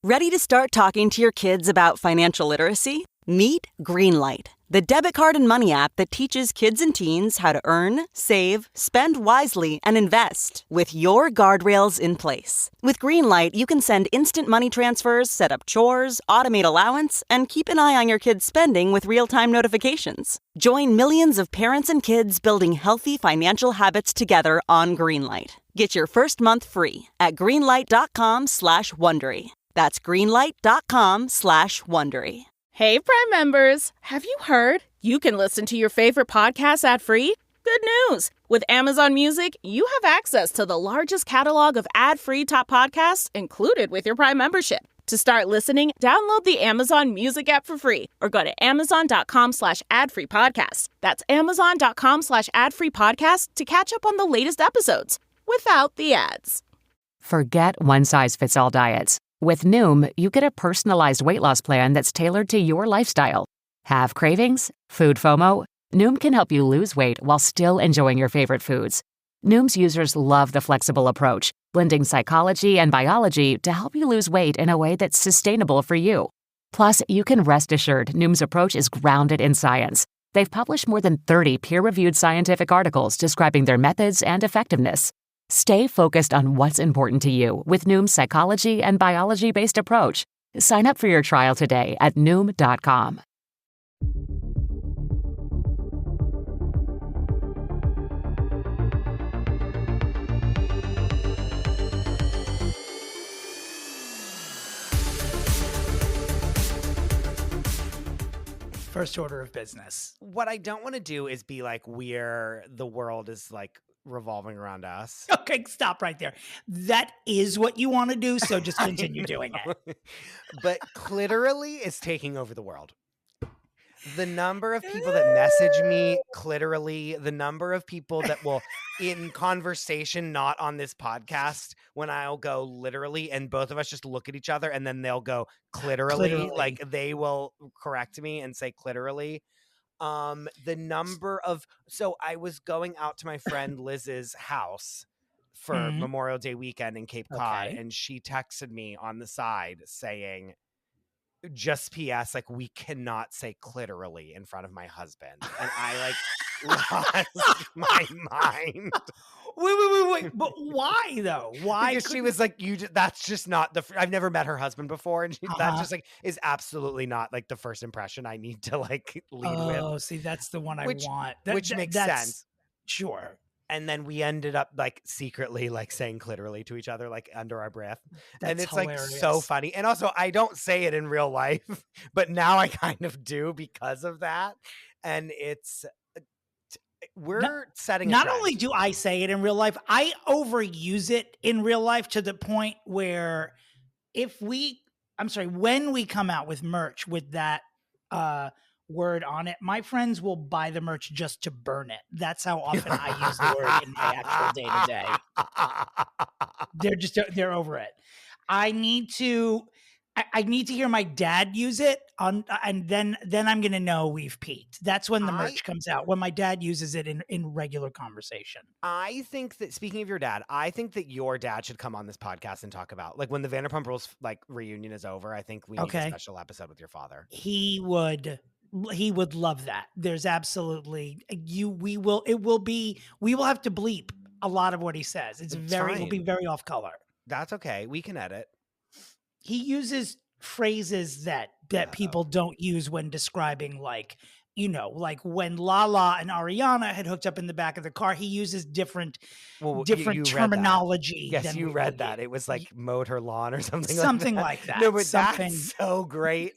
Ready to start talking to your kids about financial literacy? Meet Greenlight, the debit card and money app that teaches kids and teens how to earn, save, spend wisely, and invest with your guardrails in place. With Greenlight, you can send instant money transfers, set up chores, automate allowance, and keep an eye on your kids' spending with real-time notifications. Join millions of parents and kids building healthy financial habits together on Greenlight. Get your first month free at greenlight.com/Wondery. That's greenlight.com/Wondery. Hey, Prime members! Have you heard? You can listen to your favorite podcasts ad-free? Good news! With Amazon Music, you have access to the largest catalog of ad-free top podcasts included with your Prime membership. To start listening, download the Amazon Music app for free or go to amazon.com/ad-free-podcast. That's amazon.com/ad-free-podcast to catch up on the latest episodes without the ads. Forget one-size-fits-all diets. With Noom, you get a personalized weight loss plan that's tailored to your lifestyle. Have cravings? Food FOMO? Noom can help you lose weight while still enjoying your favorite foods. Noom's users love the flexible approach, blending psychology and biology to help you lose weight in a way that's sustainable for you. Plus, you can rest assured Noom's approach is grounded in science. They've published more than 30 peer-reviewed scientific articles describing their methods and effectiveness. Stay focused on what's important to you with Noom's psychology and biology-based approach. Sign up for your trial today at Noom.com. First order of business. What I don't want to do is be like the world is like revolving around us. Okay, stop right there. That is what you want to do, so just continue doing it. But Cliterally is taking over the world. The number of people that message me Cliterally, the number of people that will, in conversation, not on this podcast, when I'll go literally, and both of us just look at each other, and then they'll go cliterally. Like they will correct me and say cliterally. The number of, so I was going out to my friend Liz's house for Memorial Day weekend in Cape Cod, and she texted me on the side saying, just PS, like, we cannot say cliterally in front of my husband. And I lost my mind. Wait. But why though? Why? Because she was like, that's just not I've never met her husband before. And that just like is absolutely not like the first impression I need to like lead with. Oh, see, that's the one I want. Which makes sense. Sure. And then we ended up like secretly like saying cliterally to each other, like under our breath. That's and it's hilarious. Like so funny. And also I don't say it in real life, but now I kind of do because of that. And we're setting a not trend. only do I say it in real life, I overuse it in real life to the point where when we come out with merch with that word on it, my friends will buy the merch just to burn it. That's how often I use the word in my actual day-to-day. They're over it. I need to hear my dad use it and then I'm going to know we've peaked. That's when the merch comes out, when my dad uses it in regular conversation. I think that, speaking of your dad, I think that your dad should come on this podcast and talk about, like, when the Vanderpump Rules like reunion is over, I think we need a special episode with your father. He would love that. There's absolutely we will have to bleep a lot of what he says. It will be very off color. That's okay. We can edit. He uses phrases that people don't use when describing, like, like when Lala and Ariana had hooked up in the back of the car, he uses different terminology. Yes, you read that. It was like mowed her lawn or something like that. No, but that's so great.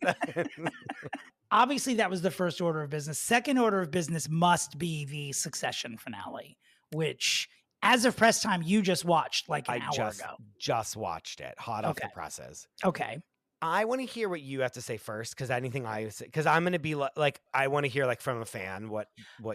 Obviously, that was the first order of business. Second order of business must be the Succession finale, which, as of press time, you just watched like an hour ago. Just watched it, hot off the presses. Okay. I want to hear what you have to say first, because anything I say, because I'm going to be like, I want to hear like from a fan what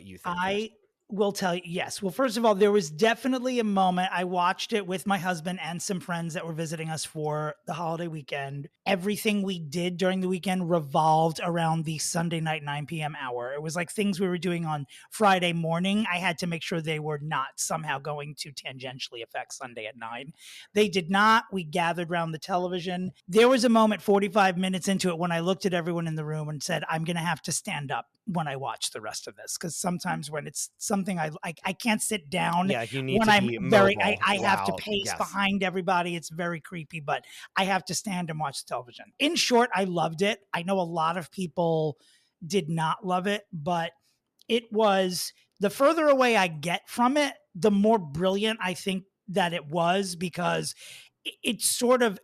you think. will tell you, yes. Well, first of all, there was definitely a moment. I watched it with my husband and some friends that were visiting us for the holiday weekend. Everything we did during the weekend revolved around the Sunday night 9 p.m. hour. It was like things we were doing on Friday morning. I had to make sure they were not somehow going to tangentially affect Sunday at 9. They did not. We gathered around the television. There was a moment 45 minutes into it when I looked at everyone in the room and said, I'm going to have to stand up when I watch the rest of this, because sometimes when it's something I can't sit down. Yeah, you need when to I'm be very mobile, I have to loud. pace Yes. behind everybody. It's very creepy, but I have to stand and watch television. In short, I loved it. I know a lot of people did not love it, but it was, the further away I get from it, the more brilliant I think that it was, because it's sort of,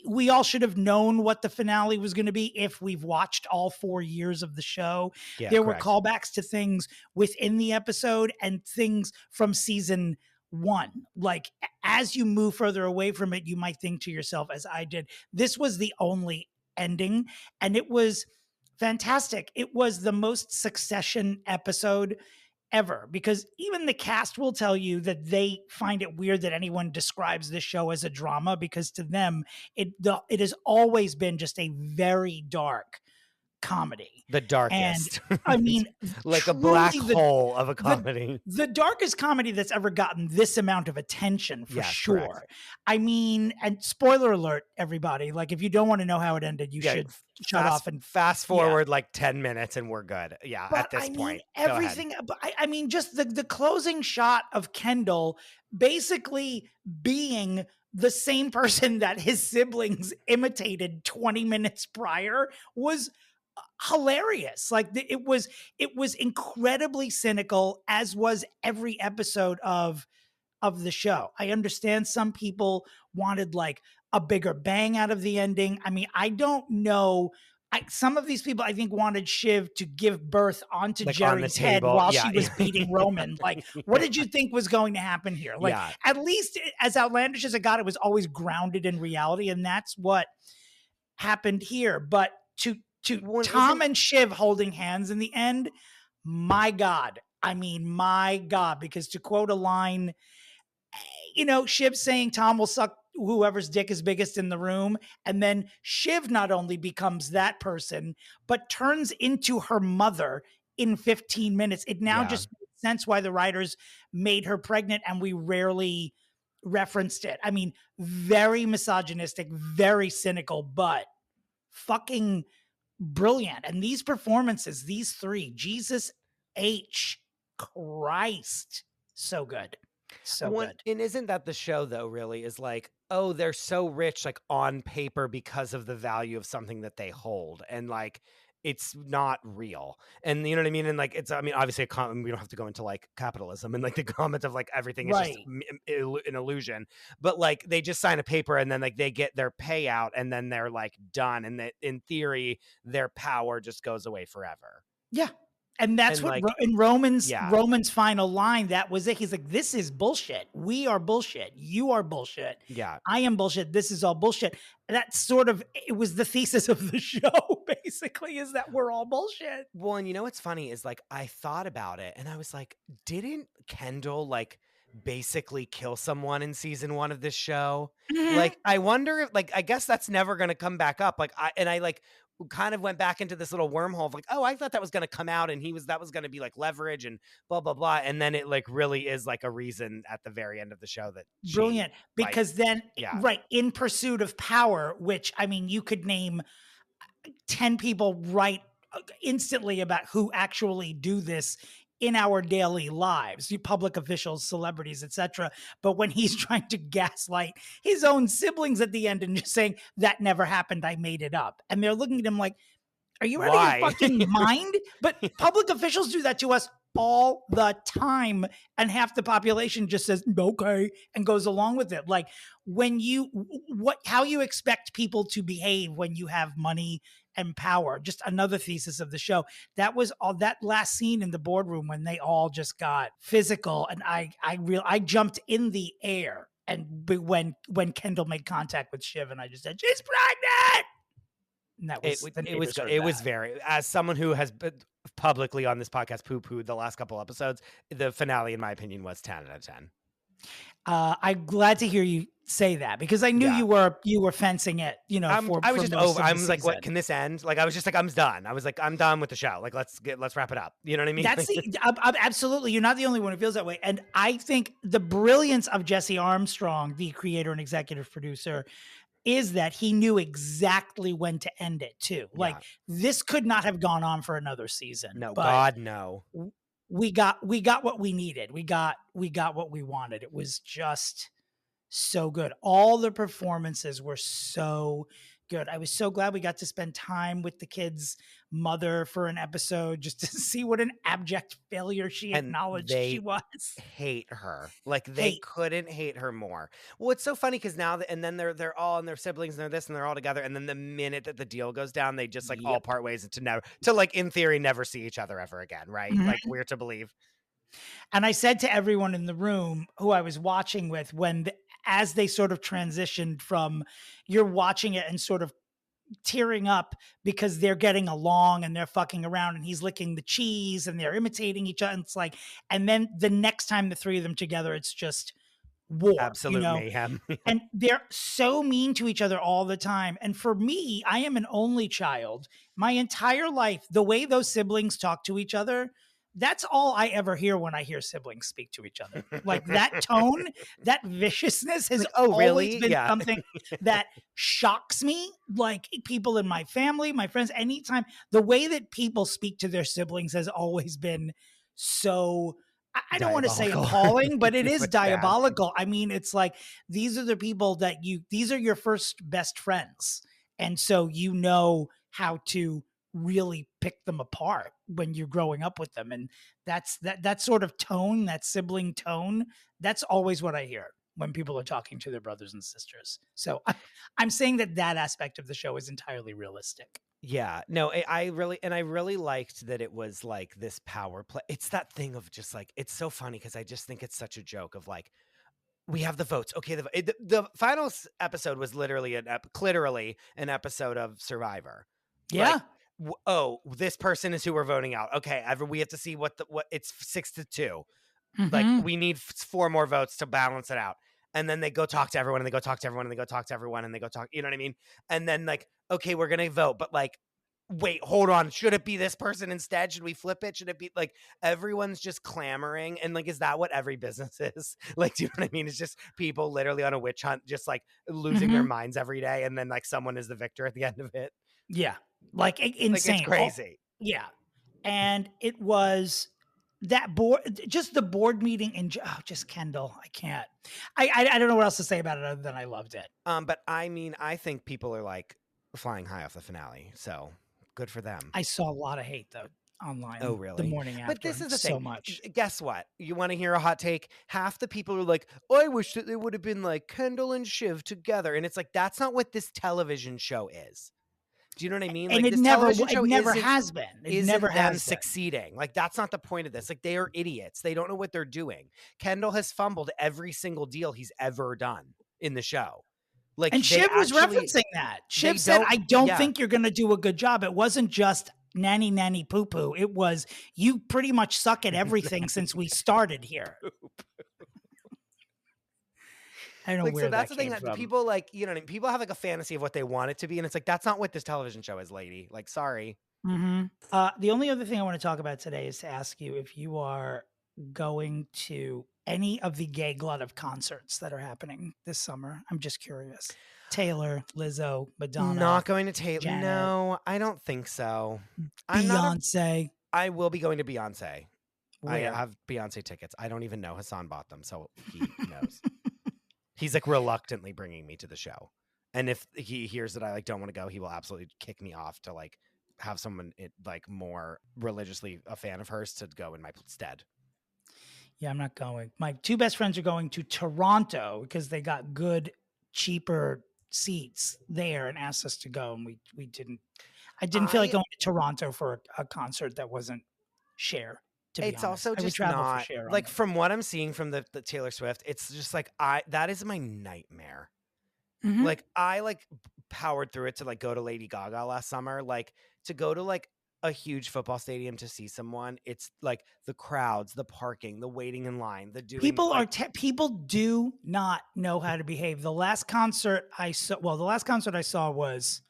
we all should have known what the finale was going to be if we've watched all 4 years of the show. Yeah, There correct. were callbacks to things within the episode and things from season 1. Like, as you move further away from it, you might think to yourself, as I did, this was the only ending, and it was fantastic. It was the most Succession episode ever, because even the cast will tell you that they find it weird that anyone describes this show as a drama, because to them it has always been just a very dark comedy. The darkest. And I mean, like a black truly hole of a comedy. the darkest comedy that's ever gotten this amount of attention, for Yes, sure. correct. I mean, and spoiler alert, everybody, like, if you don't want to know how it ended, you should shut off and fast forward like 10 minutes and we're good. Yeah, but at this I mean, point. everything. But I mean, just the closing shot of Kendall basically being the same person that his siblings imitated 20 minutes prior was hilarious. Like, it was incredibly cynical, as was every episode of the show. I understand some people wanted like a bigger bang out of the ending. I mean, I don't know. Some of these people, I think, wanted Shiv to give birth onto Like on the Jerry's head table. while Yeah, she was yeah. beating Roman. Like, what did you think was going to happen here? Like, Yeah. at least as outlandish as it got, it was always grounded in reality, and that's what happened here. But to Tom and Shiv holding hands in the end, my God. I mean, my God, because to quote a line, Shiv saying Tom will suck whoever's dick is biggest in the room. And then Shiv not only becomes that person, but turns into her mother in 15 minutes. It now just makes sense why the writers made her pregnant, and we rarely referenced it. I mean, very misogynistic, very cynical, but fucking brilliant. And these performances, these three, Jesus H. Christ, so good. So good. And isn't that the show, though, really, is like, oh, they're so rich, like, on paper because of the value of something that they hold. And, like, it's not real. And you know what I mean? And, like, it's, I mean, obviously, we don't have to go into, like, capitalism and, like, the comment of, like, everything is just an illusion. But, like, they just sign a paper and then, like, they get their payout and then they're, like, done. And that, in theory, their power just goes away forever. Yeah. And that's what, like, in Roman's final line, that was it. He's like, this is bullshit. We are bullshit. You are bullshit. Yeah. I am bullshit. This is all bullshit. That's sort of, it was the thesis of the show, basically, is that we're all bullshit. Well, and you know what's funny is, like, I thought about it and I was like, didn't Kendall, like, basically kill someone in season 1 of this show? Mm-hmm. Like, I wonder if, like, I guess that's never going to come back up. Like, I kind of went back into this little wormhole of, like, oh, I thought that was going to come out and that was going to be, like, leverage and blah, blah, blah. And then it, like, really is, like, a reason at the very end of the show that brilliant, because then, right, in pursuit of power, which, I mean, you could name 10 people right instantly about who actually do this in our daily lives, public officials, celebrities, etc. But when he's trying to gaslight his own siblings at the end and just saying, that never happened, I made it up. And they're looking at him like, are you out of your fucking mind? But public officials do that to us all the time. And half the population just says, okay, and goes along with it. Like, how you expect people to behave when you have money and power. Just another thesis of the show. That was all, that last scene in the boardroom when they all just got physical, and I jumped in the air, and when Kendall made contact with Shiv, and I just said, she's pregnant. And that was it was very, as someone who has publicly on this podcast poo-pooed the last couple episodes, the finale, in my opinion, was 10 out of 10. I'm glad to hear you say that because I knew you were fencing it, I was just over. I'm like, what season. can this end? Like, I was just like, I'm done. I was like, I'm done with the show. Like, let's wrap it up. You know what I mean? That's absolutely. You're not the only one who feels that way. And I think the brilliance of Jesse Armstrong, the creator and executive producer, is that he knew exactly when to end it too. Like this could not have gone on for another season. No, but God, no. We got what we needed. We got what we wanted. It was just so good. All the performances were so good. I was so glad we got to spend time with the kid's mother for an episode just to see what an abject failure she acknowledged she was. Hate her. Like they couldn't hate her more. Well, it's so funny because now and then they're all and their siblings and they're this and they're all together. And then the minute that the deal goes down, they just like all part ways and to like in theory never see each other ever again, right? Mm-hmm. Like weird to believe. And I said to everyone in the room who I was watching with as they sort of transitioned from you're watching it and sort of tearing up because they're getting along and they're fucking around and he's licking the cheese and they're imitating each other. And it's like, and then the next time the three of them together, it's just war. Absolute mayhem. And they're so mean to each other all the time. And for me, I am an only child. My entire life, the way those siblings talk to each other, that's all I ever hear when I hear siblings speak to each other. Like that tone, that viciousness has always been something that shocks me. Like people in my family, my friends, anytime, the way that people speak to their siblings has always been so, I don't want to say appalling, but it is diabolical. I mean, it's like, these are the people that these are your first best friends. And so you know how to really pick them apart when you're growing up with them. And that sort of tone, that sibling tone, that's always what I hear when people are talking to their brothers and sisters. So I'm saying that aspect of the show is entirely realistic. Yeah, no, I really liked that it was like this power play. It's that thing of just like, it's so funny because I just think it's such a joke of like, we have the votes. Okay, the final episode was literally an episode of Survivor. Yeah. Like, this person is who we're voting out. Okay, we have to see what it's 6-2. Mm-hmm. Like we need 4 more votes to balance it out. And then they go talk to everyone and they go talk to everyone and they go talk to everyone and they go talk, you know what I mean? And then like, okay, we're going to vote, but like, wait, hold on. Should it be this person instead? Should we flip it? Should it be like everyone's just clamoring? And like, is that what every business is? Like, do you know what I mean? It's just people literally on a witch hunt, just like losing their minds every day. And then like someone is the victor at the end of it. Yeah. Like insane. Like, it's crazy. Yeah. And it was that board, just the board meeting just Kendall. I can't, I don't know what else to say about it other than I loved it. But I mean, I think people are like flying high off the finale. So good for them. I saw a lot of hate though online. Oh, really? The morning after. But this is the so thing. Much. Guess what? You want to hear a hot take? Half the people are like, oh, I wish that they would have been like Kendall and Shiv together. And it's like, that's not what this television show is. Do you know what I mean? And like, it never has been. It never has succeeding. Like, that's not the point of this. Like, they are idiots. They don't know what they're doing. Kendall has fumbled every single deal he's ever done in the show. Like, and Shiv was referencing that. Shiv said, I don't think you're going to do a good job. It wasn't just nanny poo poo. It was, you pretty much suck at everything since we started here. I don't know where that's that the thing came that from. people like, you know what I mean? People have like a fantasy of what they want it to be. And it's like, that's not what this television show is, lady. Like, sorry. Mm-hmm. The only other thing I want to talk about today is to ask you if you are going to any of the gay glut of concerts that are happening this summer. I'm just curious. Taylor, Lizzo, Madonna. Not going to Taylor. Janet. No, I don't think so. Beyonce. I will be going to Beyonce. Where? I have Beyonce tickets. I don't even know. Hassan bought them, so he knows. He's like reluctantly bringing me to the show. And if he hears that I like don't want to go, he will absolutely kick me off to like have someone like more religiously a fan of hers to go in my stead. Yeah, I'm not going. My two best friends are going to Toronto because they got good, cheaper seats there and asked us to go. And we didn't. I didn't feel like going to Toronto for a concert that wasn't Cher. It's also just not like from what I'm seeing from the Taylor Swift, it's just like that is my nightmare. Mm-hmm. Like I like powered through it to like go to Lady Gaga last summer, like to go to like a huge football stadium to see someone, it's like the crowds, the parking, the waiting in line, the doing people do not know how to behave. The last concert I saw was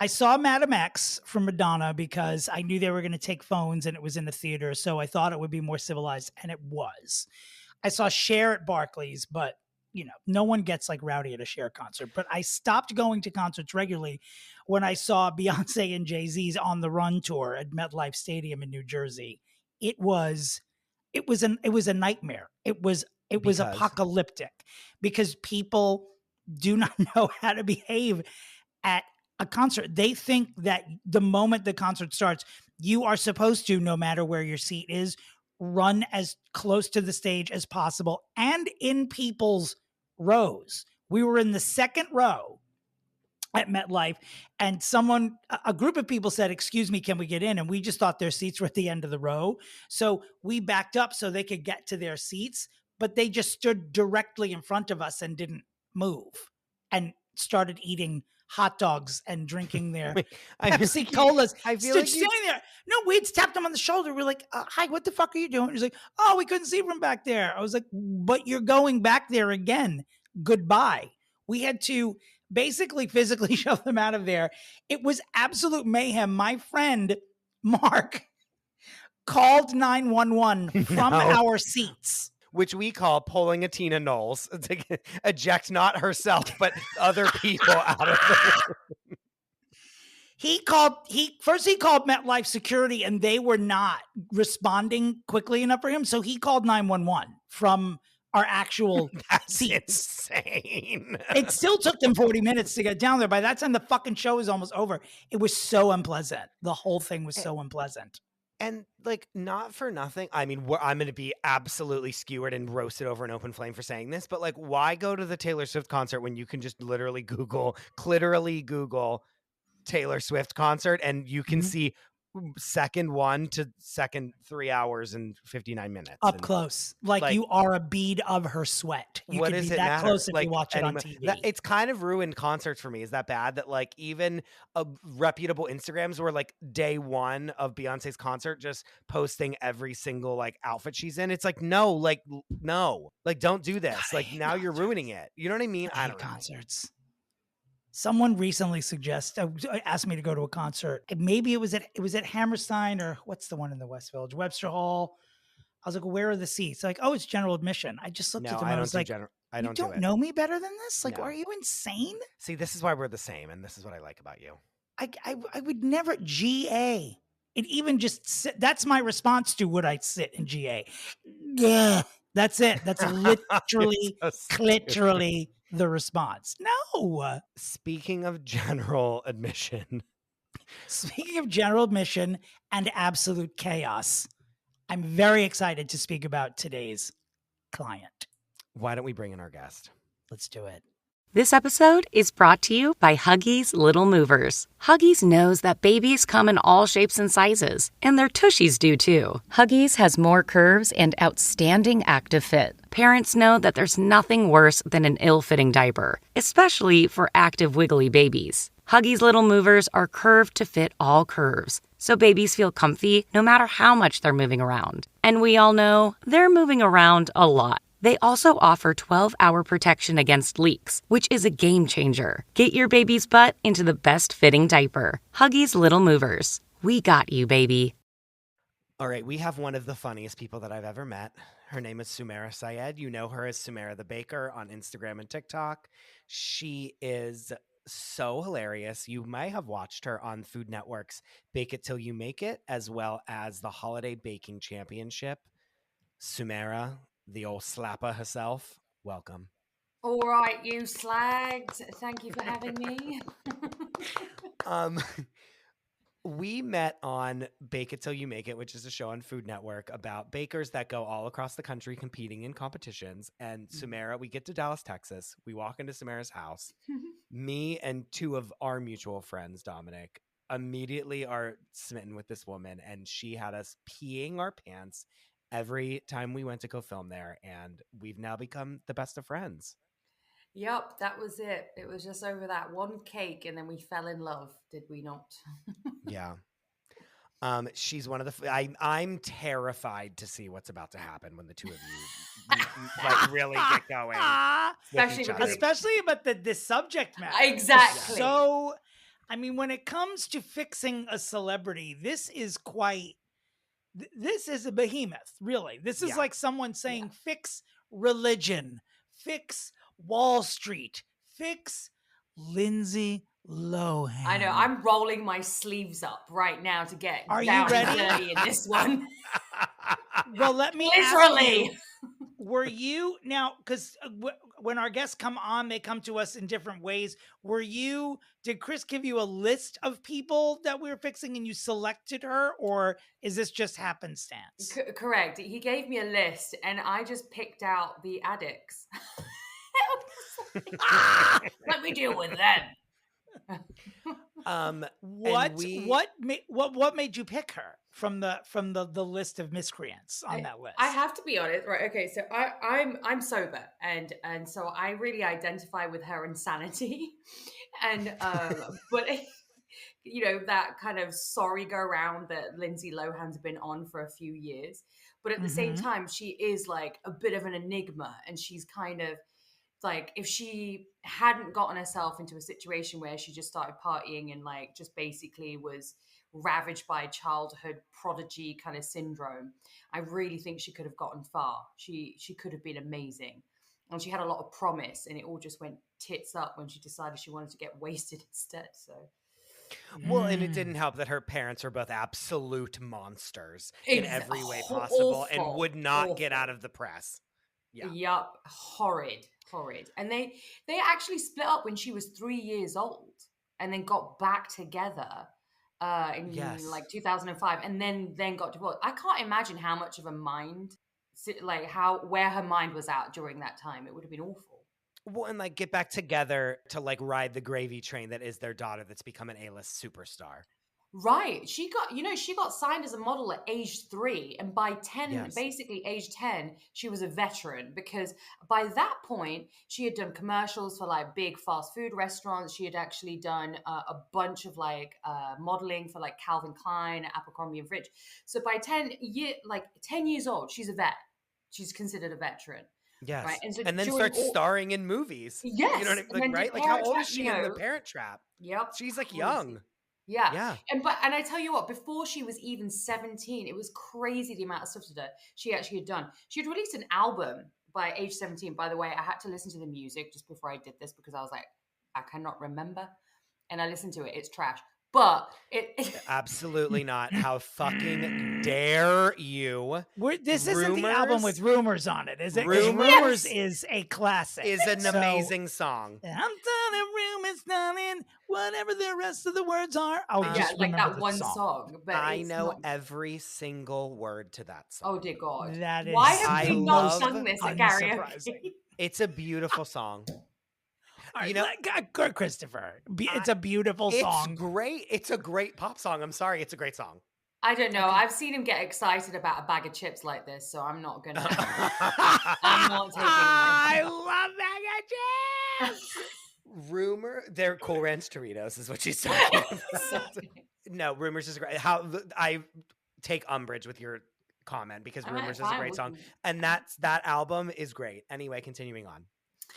I saw Madam X from Madonna because I knew they were going to take phones and it was in the theater. So I thought it would be more civilized, and it was. I saw Cher at Barclays, but no one gets like rowdy at a Cher concert. But I stopped going to concerts regularly when I saw Beyonce and Jay-Z's On the Run tour at MetLife Stadium in New Jersey. It was a nightmare. It was apocalyptic because people do not know how to behave at a concert. They think that the moment the concert starts, you are supposed to, no matter where your seat is, run as close to the stage as possible and in people's rows. We were in the second row at MetLife, and a group of people said, "Excuse me, can we get in?" And we just thought their seats were at the end of the row. So we backed up so they could get to their seats, but they just stood directly in front of us and didn't move and started eating hot dogs and drinking their Pepsi Colas. I feel Stood standing there. No, we had tapped him on the shoulder. We're like, "Hi, what the fuck are you doing?" He's like, "Oh, we couldn't see from back there." I was like, "But you're going back there again. Goodbye." We had to basically physically shove them out of there. It was absolute mayhem. My friend Mark called 911 from our seats, which we call pulling a Tina Knowles to eject not herself, but other people out of the room. He called MetLife security, and they were not responding quickly enough for him. So he called 911 from our actual seats. Insane. It still took them 40 minutes to get down there. By that time, the fucking show was almost over. It was so unpleasant. The whole thing was so unpleasant. And like, not for nothing. I mean, I'm going to be absolutely skewered and roasted over an open flame for saying this, but like, why go to the Taylor Swift concert when you can just literally Google Taylor Swift concert and you can see second 1 to second 3 hours and 59 minutes up close, like you are a bead of her sweat. You what can does be it that matter? close if Like, you watch it on TV. It's kind of ruined concerts for me. Is that bad? That like even reputable Instagrams were like day one of Beyonce's concert just posting every single like outfit she's in. It's like no, don't do this. Like now you're ruining it. You know what I mean? I don't know. Concerts. Someone recently asked me to go to a concert. Maybe it was at Hammerstein, or what's the one in the West Village, Webster Hall. I was like, "Where are the seats?" Like, "Oh, it's general admission." I just looked at them. I was like, I don't "You don't know me better than this? Like, are you insane?" See, this is why we're the same, and this is what I like about you. I would never GA. It even just that's my response to would I sit in GA. Yeah, that's it. That's literally, literally the response. No. Speaking of general admission and absolute chaos, I'm very excited to speak about today's client. Why don't we bring in our guest? Let's do it. This episode is brought to you by Huggies Little Movers. Huggies knows that babies come in all shapes and sizes, and their tushies do too. Huggies has more curves and outstanding active fit. Parents know that there's nothing worse than an ill-fitting diaper, especially for active, wiggly babies. Huggies Little Movers are curved to fit all curves, so babies feel comfy no matter how much they're moving around. And we all know they're moving around a lot. They also offer 12-hour protection against leaks, which is a game changer. Get your baby's butt into the best fitting diaper. Huggies Little Movers. We got you, baby. All right, we have one of the funniest people that I've ever met. Her name is Sumera Syed. You know her as Sumera the Baker on Instagram and TikTok. She is so hilarious. You might have watched her on Food Network's Bake It Till You Make It, as well as the Holiday Baking Championship. Sumera, the old slapper herself, welcome. All right, you slags. Thank you for having me. We met on Bake It Till You Make It, which is a show on Food Network about bakers that go all across the country competing in competitions. And Sumera, we get to Dallas, Texas. We walk into Sumera's house. Me and two of our mutual friends, Dominick, immediately are smitten with this woman. And she had us peeing our pants every time we went to go film there, and we've now become the best of friends. Yep, that was it. It was just over that one cake, and then we fell in love, did we not? Yeah. She's one of the. I'm terrified to see what's about to happen when the two of you like really get going. Especially about the subject matter. Exactly. So, I mean, when it comes to fixing a celebrity, this is quite. This is a behemoth, really. This is like someone saying, "Fix religion, fix Wall Street, fix Lindsay Lohan." I know. I'm rolling my sleeves up right now to get Are down you ready? and dirty in this one. Well, let me Literally. ask you, were you now, because when our guests come on, they come to us in different ways. Did Chris give you a list of people that we were fixing and you selected her, or is this just happenstance? Correct. He gave me a list and I just picked out the addicts. Let me deal with them. What made you pick her from the list of miscreants on that list? I have to be honest, right? Okay, so I'm sober, and so I really identify with her insanity, and but you know, that kind of sorry go round that Lindsay Lohan's been on for a few years, but at the same time, she is like a bit of an enigma, and she's kind of like, if she hadn't gotten herself into a situation where she just started partying and like just basically was ravaged by childhood prodigy kind of syndrome, I really think she could have gotten far. She could have been amazing. And she had a lot of promise, and it all just went tits up when she decided she wanted to get wasted instead. So well, and it didn't help that her parents were both absolute monsters in every way possible and would not get out of the press. Yeah. Yup. Horrid. And they actually split up when she was 3 years old and then got back together in like 2005 and then got divorced. I can't imagine how much of a mind, like where her mind was at during that time. It would have been awful. Well, and like get back together to like ride the gravy train that is their daughter that's become an A-list superstar. Right. She got signed as a model at age 3. And by 10, basically age 10, she was a veteran, because by that point, she had done commercials for like big fast food restaurants. She had actually done a bunch of like modeling for like Calvin Klein, Abercrombie and Fitch. So by 10 years old, she's a vet. She's considered a veteran. Yes. Right? And then starts starring in movies. Yes. You know what I mean? Like, right? Like, how old is she in The Parent Trap? Yep. She's like young. Yeah. And I tell you what, before she was even 17, it was crazy the amount of stuff she actually had done. She had released an album by age 17. By the way, I had to listen to the music just before I did this because I was like, I cannot remember. And I listened to it. It's trash. But it absolutely not. How fucking dare you? This isn't the album with Rumors on it, is it? Rumors is a classic. Is an amazing song. I'm telling rumors, darling, whatever the rest of the words are. I'll just like remember that one song. But I know every single word to that song. Oh dear God! That is. Why have we not sung this at karaoke? It's a beautiful song. You know, Christopher, it's a beautiful song. It's great. It's a great pop song. I'm sorry. It's a great song. I don't know. I've seen him get excited about a bag of chips like this, so I'm not going to. I'm not taking this. I love bag of chips. They're Cool Ranch Doritos is what she's talking about. No, Rumors is great. I take umbrage with your comment because Rumors is a great song. And that album is great. Anyway, continuing on.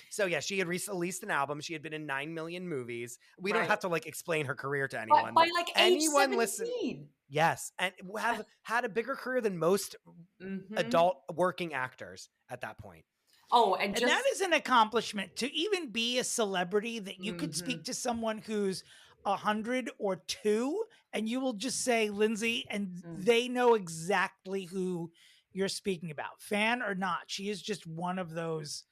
So yeah, she had released an album. She had been in 9 million movies. We don't have to like explain her career to anyone. By like age 17. Yes, and have had a bigger career than most adult working actors at that point. Oh, and that is an accomplishment to even be a celebrity that you could speak to someone who's 100 or 2 and you will just say Lindsay and they know exactly who you're speaking about, fan or not. She is just one of those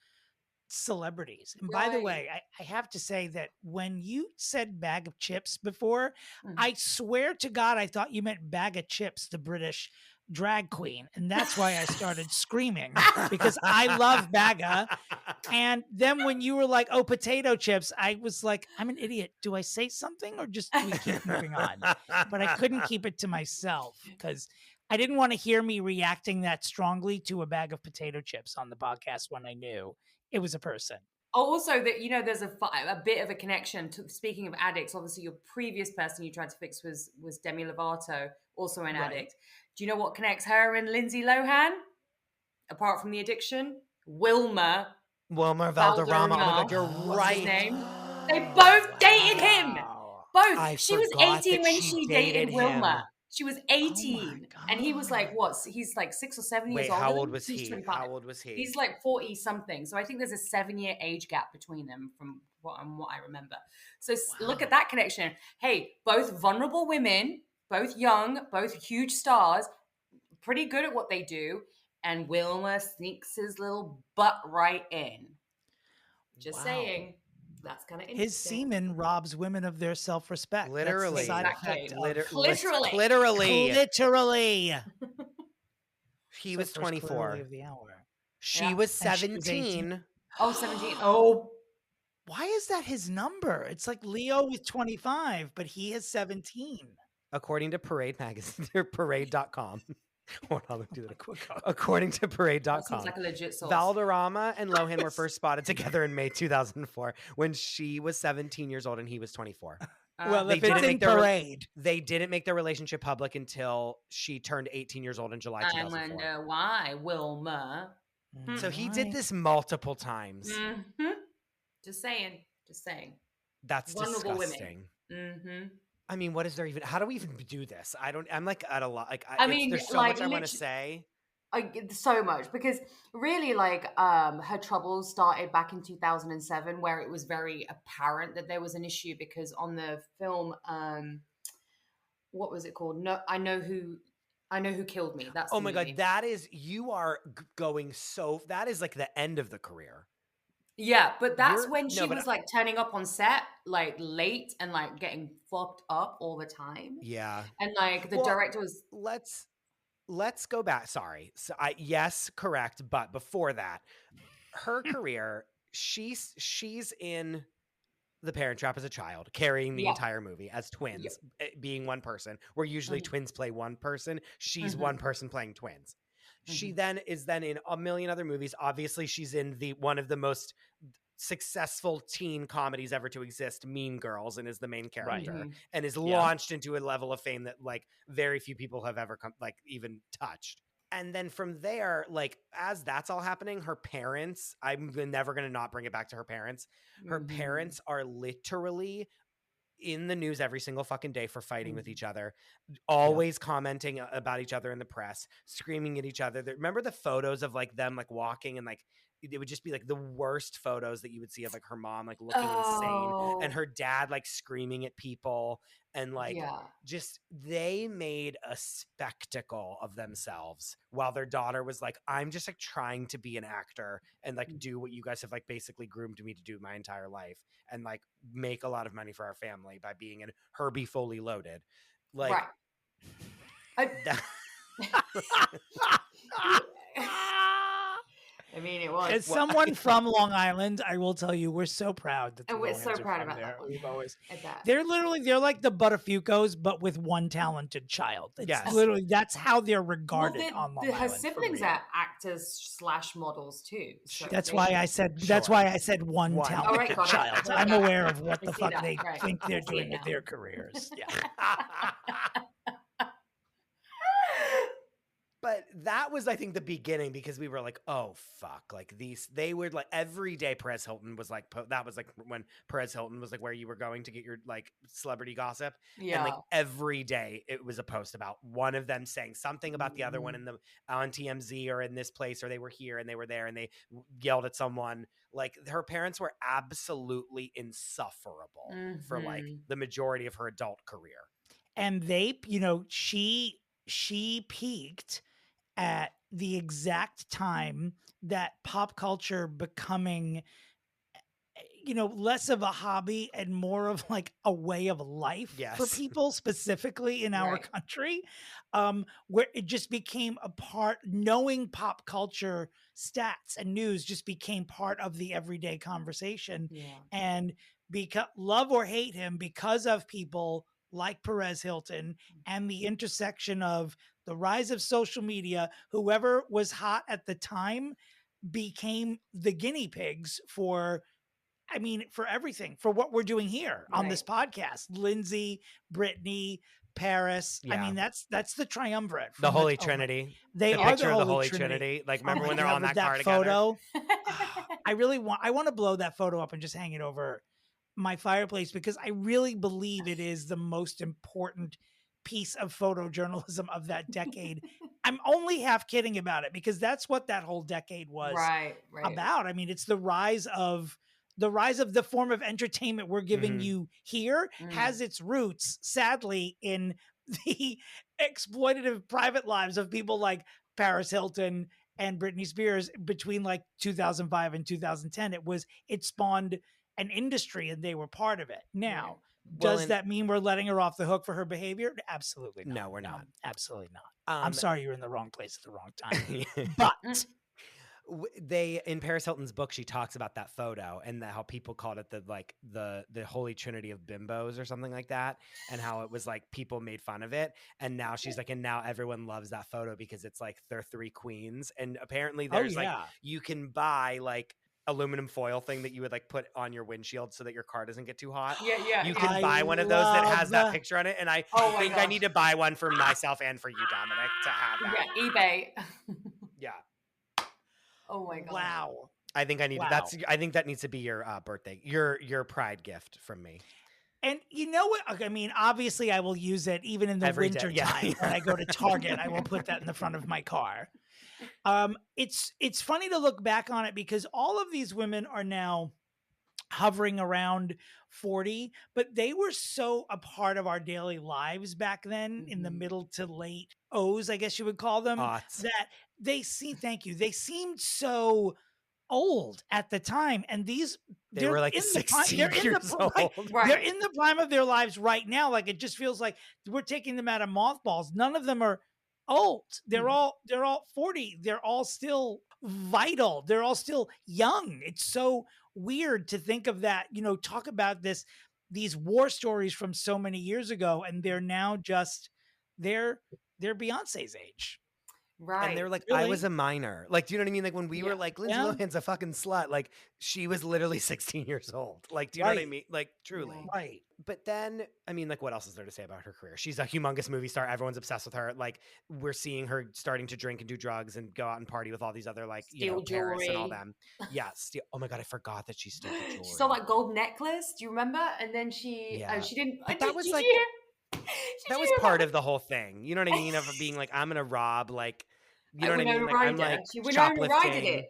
celebrities. And by the way, I have to say that when you said bag of chips before, I swear to God, I thought you meant Bag of Chips, the British drag queen. And that's why I started screaming because I love Baga. And then when you were like, oh, potato chips, I was like, I'm an idiot. Do I say something or just do we keep moving on? But I couldn't keep it to myself because I didn't want to hear me reacting that strongly to a bag of potato chips on the podcast when I knew it was a person. Also, that there's a bit of a connection to, speaking of addicts. Obviously, your previous person you tried to fix was Demi Lovato, also an addict. Do you know what connects her and Lindsay Lohan? Apart from the addiction, Wilmer Valderrama. Oh my God, you're What's his right. name? They both dated him. Both. I She was forgot 18 that when she she dated dated Wilmer. him. She was Oh my 18, and he was like, what? He's like 6 or 7 years Wait, older. how than old me. was He's he? 25. How old was he? He's like 40 something. So I think there's a 7-year age gap between them from what I remember. So look at that connection. Hey, both vulnerable women, both young, both huge stars, pretty good at what they do. And Wilmer sneaks his little butt right in. Just saying. That's kind of interesting. His semen robs women of their self-respect. Literally. That's the side effect of Cliterally. Cliterally. He was 24. Of the hour. She was 17. Oh, 17. Oh. Why is that his number? It's like Leo with 25, but he has 17. According to Parade magazine, or parade.com. Hold on, let me do that. According to parade.com. Seems like a legit source. Valderrama and Lohan were first spotted together in May 2004 when she was 17 years old and he was 24. Well, if it's in Parade. They didn't make their relationship public until she turned 18 years old in July 2004. I wonder why, Wilmer. So he did this multiple times. Mm-hmm. Just saying. That's vulnerable disgusting. Women. Mm-hmm. I mean, what is there even? How do we even do this? I'm like at a lot. Like, I mean, there's so much I want to say. So much, because really, like, her troubles started back in 2007, where it was very apparent that there was an issue, because on the film, what was it called? No, I know who killed me. That's oh my movie. God, that is, you are going so. That is like the end of the career. Yeah, but that's when she was like turning up on set like late and like getting fucked up all the time. Yeah, and like the director was. Let's go back. Sorry, so yes, correct. But before that, her career, she's in The Parent Trap as a child, carrying the entire movie as twins, being one person. Where usually twins play one person. She's one person playing twins. She then is in a million other movies. Obviously, she's in one of the most successful teen comedies ever to exist, Mean Girls, and is the main character, and is launched into a level of fame that like very few people have ever even touched. And then from there, like, as that's all happening, her parents, I'm never going to not bring it back to her parents. Her parents are literally in the news every single fucking day for fighting with each other, always commenting about each other in the press, screaming at each other. Remember the photos of like them like walking, and like it would just be like the worst photos that you would see of like her mom like looking insane, and her dad like screaming at people, and like just they made a spectacle of themselves while their daughter was like, I'm just like trying to be an actor and like do what you guys have like basically groomed me to do my entire life, and like make a lot of money for our family by being in Herbie Fully Loaded. Like, I mean, it was. As someone from Long Island, I will tell you, we're so proud that we're so proud about there. that. We've always they're like the Buttafuoco's, but with one talented child. It's literally that's how they're regarded on Long Island. Her siblings are actors / models too. So that's why I said one talented child. I'm aware of what the fuck they think they're doing with their careers. Yeah. But that was, I think, the beginning, because we were like, oh, fuck. Like they were like every day Perez Hilton was like, that was like when Perez Hilton was like where you were going to get your like celebrity gossip. Yeah. And like every day it was a post about one of them saying something about the other one on TMZ or in this place, or they were here and they were there and they yelled at someone. Like her parents were absolutely insufferable for like the majority of her adult career. And they, she peaked at the exact time that pop culture becoming, less of a hobby and more of like a way of life for people, specifically in our country, where it just became a part, knowing pop culture stats and news just became part of the everyday conversation. Yeah. And because love or hate him, because of people like Perez Hilton and the intersection of the rise of social media, whoever was hot at the time became the guinea pigs for I mean, for everything, for what we're doing here on this podcast, Lindsay, Brittany, Paris. I mean, that's the triumvirate. The Holy Trinity. They the are picture the of the Holy Holy Trinity. Trinity. Like, Oh remember my when they're God, on that with car photo? together? I want to blow that photo up and just hang it over my fireplace, because I really believe it is the most important piece of photojournalism of that decade. I'm only half kidding about it, because that's what that whole decade was about. I mean, it's the rise of the form of entertainment we're giving you here has its roots, sadly, in the exploitative private lives of people like Paris Hilton and Britney Spears between like 2005 and 2010. It spawned an industry, and they were part of it. Now, does that mean we're letting her off the hook for her behavior? Absolutely not. No, we're not. Absolutely not. I'm sorry, you're in the wrong place at the wrong time. But in Paris Hilton's book, she talks about that photo and how people called it the Holy Trinity of bimbos or something like that, and how it was like people made fun of it. And now she's like, and now everyone loves that photo because it's like their three queens. And apparently there's like, you can buy like aluminum foil thing that you would like put on your windshield so that your car doesn't get too hot. You can buy one of those that has that picture on it. And I think I need to buy one for myself and for you, Dominic, to have that. Yeah, eBay. Yeah. Oh my God. Wow. I think I need I think that needs to be your birthday, your pride gift from me. And you know what? I mean, obviously I will use it even in the winter time. When I go to Target, I will put that in the front of my car. It's funny to look back on it, because all of these women are now hovering around 40, but they were so a part of our daily lives back then, in the middle to late O's, I guess you would call them, that they seemed so old at the time. And they were like 16 years old. They're in the prime of their lives right now. Like, it just feels like we're taking them out of mothballs. None of them are old. They're all 40. They're all still vital. They're all still young. It's so weird to think of that, talk about these war stories from so many years ago, and they're now just they're Beyonce's age. Right. And they're like, really? I was a minor. Like, do you know what I mean? Like, when we were like, Lindsay Lohan's a fucking slut. Like, she was literally 16 years old. Like, do you know what I mean? Like, truly. Right. But then, I mean, like, what else is there to say about her career? She's a humongous movie star. Everyone's obsessed with her. Like, we're seeing her starting to drink and do drugs and go out and party with all these other, like, Paris and all them. Yeah. Oh my God, I forgot that she stole the jewelry. She stole that gold necklace. Do you remember? And then she didn't. But that was like, that was part of the whole thing. You know what I mean? Of being like, I'm going to rob, like, you know what I mean? Like, I'm like shoplifting.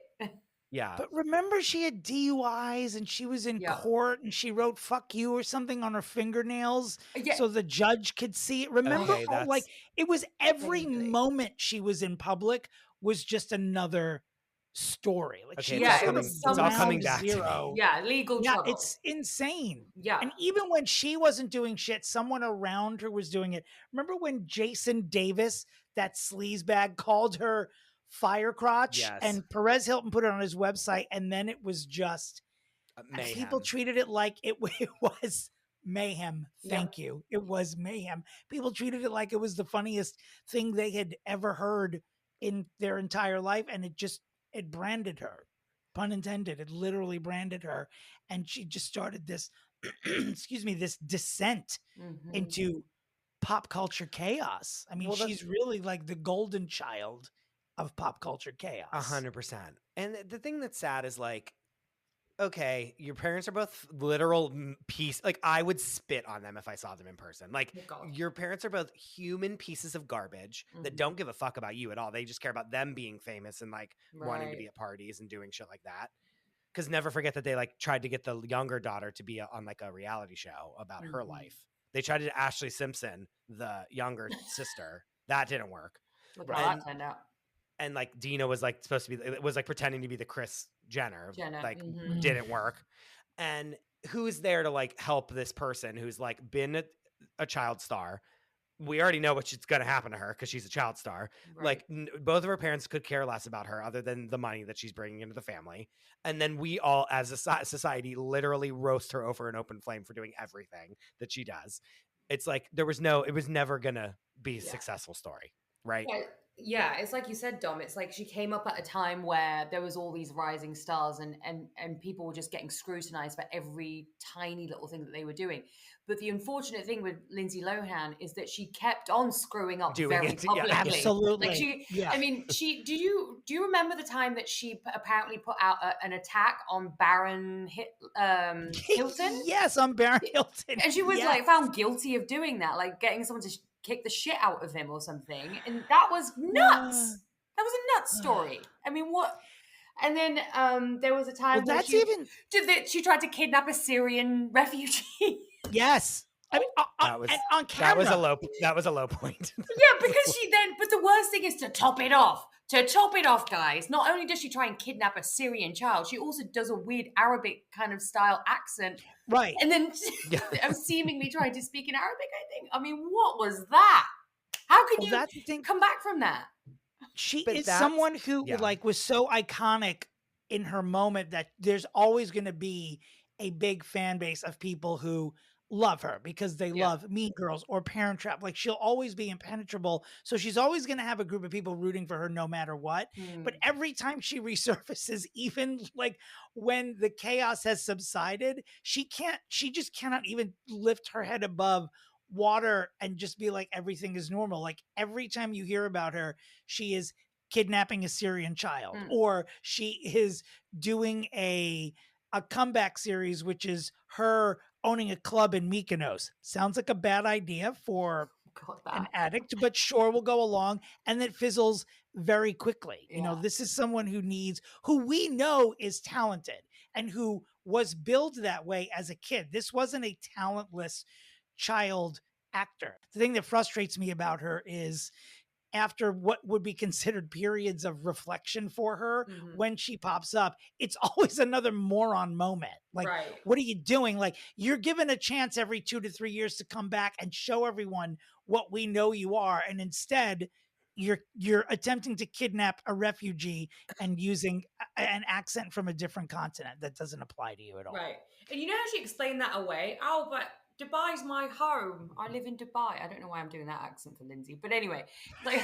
Yeah. But remember, she had DUIs and she was in court and she wrote "fuck you" or something on her fingernails so the judge could see it. Remember, like, it was every moment she was in public was just another story. Like, it's all coming back zero. Yeah, legal trouble. It's insane. Yeah. And even when she wasn't doing shit, someone around her was doing it. Remember when Jason Davis, that sleazebag, called her fire crotch, and Perez Hilton put it on his website, and then it was just people treated it like it was mayhem. Thank you. It was mayhem. People treated it like it was the funniest thing they had ever heard in their entire life, and it branded her, pun intended. It literally branded her, and she just started this this descent into pop culture chaos. I mean, she's really like the golden child of pop culture chaos. 100%. And the thing that's sad is, like, okay, your parents are both literal like, I would spit on them if I saw them in person. Like, your parents are both human pieces of garbage that don't give a fuck about you at all. They just care about them being famous and like wanting to be at parties and doing shit like that. Because never forget that they like tried to get the younger daughter to be on like a reality show about her life. They tried to Ashley Simpson, the younger sister. That didn't work. Look how that turned out. And like Dina was like supposed to be, it was like pretending to be the Kris Jenner. Like, didn't work. And who's there to like help this person who's like been a child star? We already know what's going to happen to her because she's a child star. Like, both of her parents could care less about her other than the money that she's bringing into the family. And then we all, as a society, literally roast her over an open flame for doing everything that she does. It's like it was never going to be a successful story. Right. Yeah, it's like you said, Dom. It's like she came up at a time where there was all these rising stars, and people were just getting scrutinized for every tiny little thing that they were doing. But the unfortunate thing with Lindsay Lohan is that she kept on screwing up Doing very it, yeah, publicly. Absolutely. Like she, Yeah. I mean, do you remember the time that she apparently put out an attack on Baron Hilton? Yes, on Baron Hilton. And she was Yes. like found guilty of doing that, like getting someone to kick the shit out of him or something. And that was nuts. That was a nuts story. I mean, what? And then there was a time Well, where that's even she tried to kidnap a Syrian refugee. yes. I mean, and on camera. That was a low point. Yeah, because but the worst thing is to top it off, guys. Not only does she try and kidnap a Syrian child, she also does a weird Arabic kind of style accent. Right. And then I'm seemingly trying to speak in Arabic, I think. I mean, what was that? How could you come back from that? She is someone who like was so iconic in her moment that there's always going to be a big fan base of people who love her because they love Mean Girls or Parent Trap. Like she'll always be impenetrable. So she's always going to have a group of people rooting for her no matter what. But every time she resurfaces, even like when the chaos has subsided, she just cannot even lift her head above water and just be like, everything is normal. Like every time you hear about her, she is kidnapping a Syrian child or she is doing a comeback series, which is her owning a club in Mykonos. Sounds like a bad idea for an addict, but sure, we'll go along. And it fizzles very quickly. You know, this is someone who we know is talented and who was billed that way as a kid. This wasn't a talentless child actor. The thing that frustrates me about her is after what would be considered periods of reflection for her, when she pops up, it's always another moron moment. Like, what are you doing? Like, you're given a chance every 2 to 3 years to come back and show everyone what we know you are. And instead, you're attempting to kidnap a refugee and using an accent from a different continent that doesn't apply to you at all. Right. And you know how she explained that away? Oh, but Dubai's my home. I live in Dubai. I don't know why I'm doing that accent for Lindsay, but anyway, like,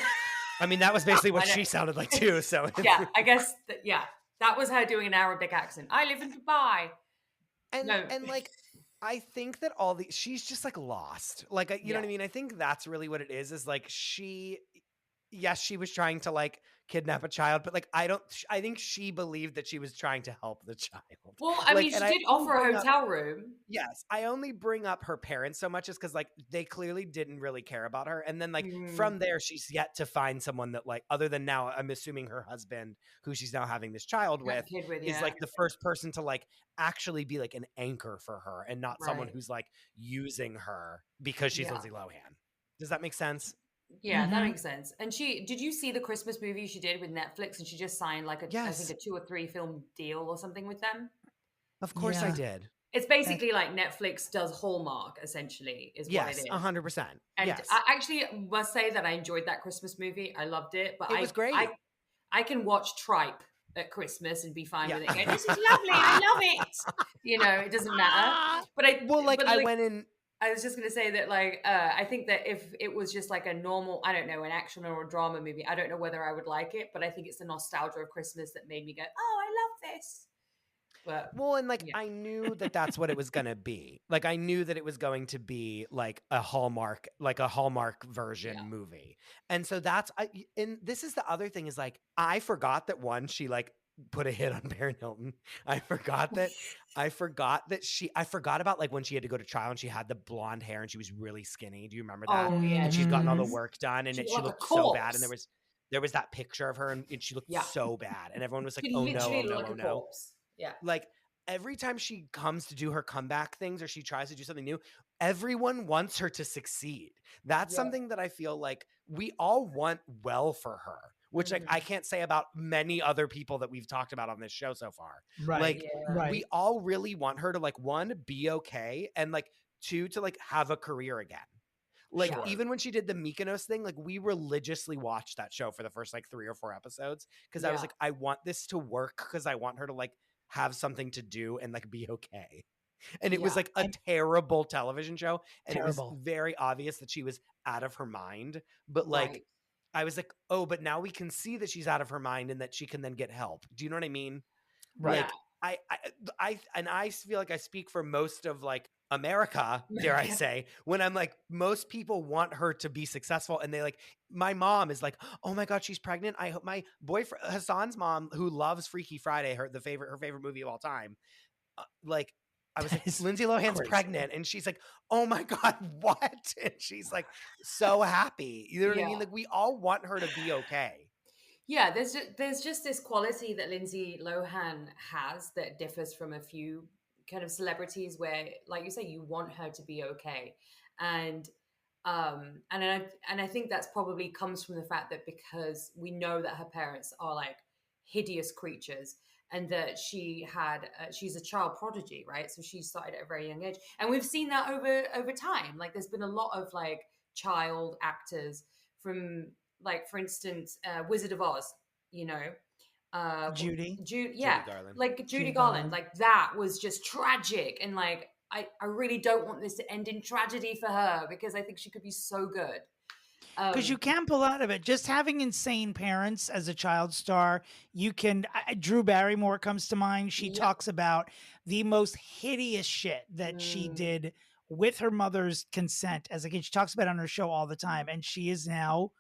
I mean, that was basically what she sounded like too. So yeah, I guess that was her doing an Arabic accent. I live in Dubai, and like, I think that she's just like lost. Like, you know what I mean? I think that's really what it is like she was trying to like kidnap a child, but like, I think she believed that she was trying to help the child. Well, I mean, she did offer a hotel room. Yes. I only bring up her parents so much is because like they clearly didn't really care about her. And then like from there, she's yet to find someone that like, other than now, I'm assuming her husband, who she's now having this child with, is like the first person to like actually be like an anchor for her and not someone who's like using her because she's Lindsay Lohan. Does that make sense? Yeah, that makes sense. And did you see the Christmas movie she did with Netflix? And she just signed like I think a 2 or 3 film deal or something with them. Of course I did. It's basically like Netflix does Hallmark, essentially, is what it is. 100%. And I actually must say that I enjoyed that Christmas movie. I loved it. But it was great. I can watch Tripe at Christmas and be fine with it. Go, this is lovely. I love it. You know, it doesn't matter. But I went in. I was just going to say that, like, I think that if it was just like a normal, I don't know, an action or a drama movie, I don't know whether I would like it, but I think it's the nostalgia of Christmas that made me go, oh, I love this. But I knew that that's what it was going to be. Like, I knew that it was going to be like a Hallmark version movie. And so and this is the other thing is like, I forgot that she like put a hit on Baron Hilton. I forgot about like when she had to go to trial and she had the blonde hair and she was really skinny. Do you remember that? Oh, yeah. And she's gotten all the work done and she looked so bad. And there was that picture of her and she looked so bad. And everyone was like, oh no. Yeah. Like every time she comes to do her comeback things or she tries to do something new, everyone wants her to succeed. That's something that I feel like we all want well for her. Which like I can't say about many other people that we've talked about on this show so far. Right. Like we all really want her to like 1, be okay, and like 2, to like have a career again. Like even when she did the Mykonos thing, like we religiously watched that show for the first like 3 or 4 episodes because I was like, I want this to work because I want her to like have something to do and like be okay. And it was like a terrible television show, and it was very obvious that she was out of her mind. But like I was like, oh, but now we can see that she's out of her mind and that she can then get help. Do you know what I mean? Right. Like, I feel like I speak for most of like America, dare I say, when I'm like, most people want her to be successful, and they like, my mom is like, oh my God, she's pregnant. I hope my boyfriend Hassan's mom, who loves Freaky Friday, her favorite movie of all time, like. I was like, Lindsay Lohan's crazy. Pregnant, and she's like, oh my God, what? And she's like, so happy. You know what I mean? Like, we all want her to be okay. Yeah, there's just this quality that Lindsay Lohan has that differs from a few kind of celebrities where, like you say, you want her to be okay. And I think that's probably comes from the fact that because we know that her parents are like hideous creatures, and that she's a child prodigy, right? So she started at a very young age, and we've seen that over time. Like, there's been a lot of like child actors from, like, for instance, Wizard of Oz, you know, Judy Garland. like Judy Garland, like that was just tragic, and like I really don't want this to end in tragedy for her, because I think she could be so good. Because you can pull out of it. Just having insane parents as a child star, you can. Drew Barrymore comes to mind. She talks about the most hideous shit that she did with her mother's consent as a kid. She talks about it on her show all the time, and she is now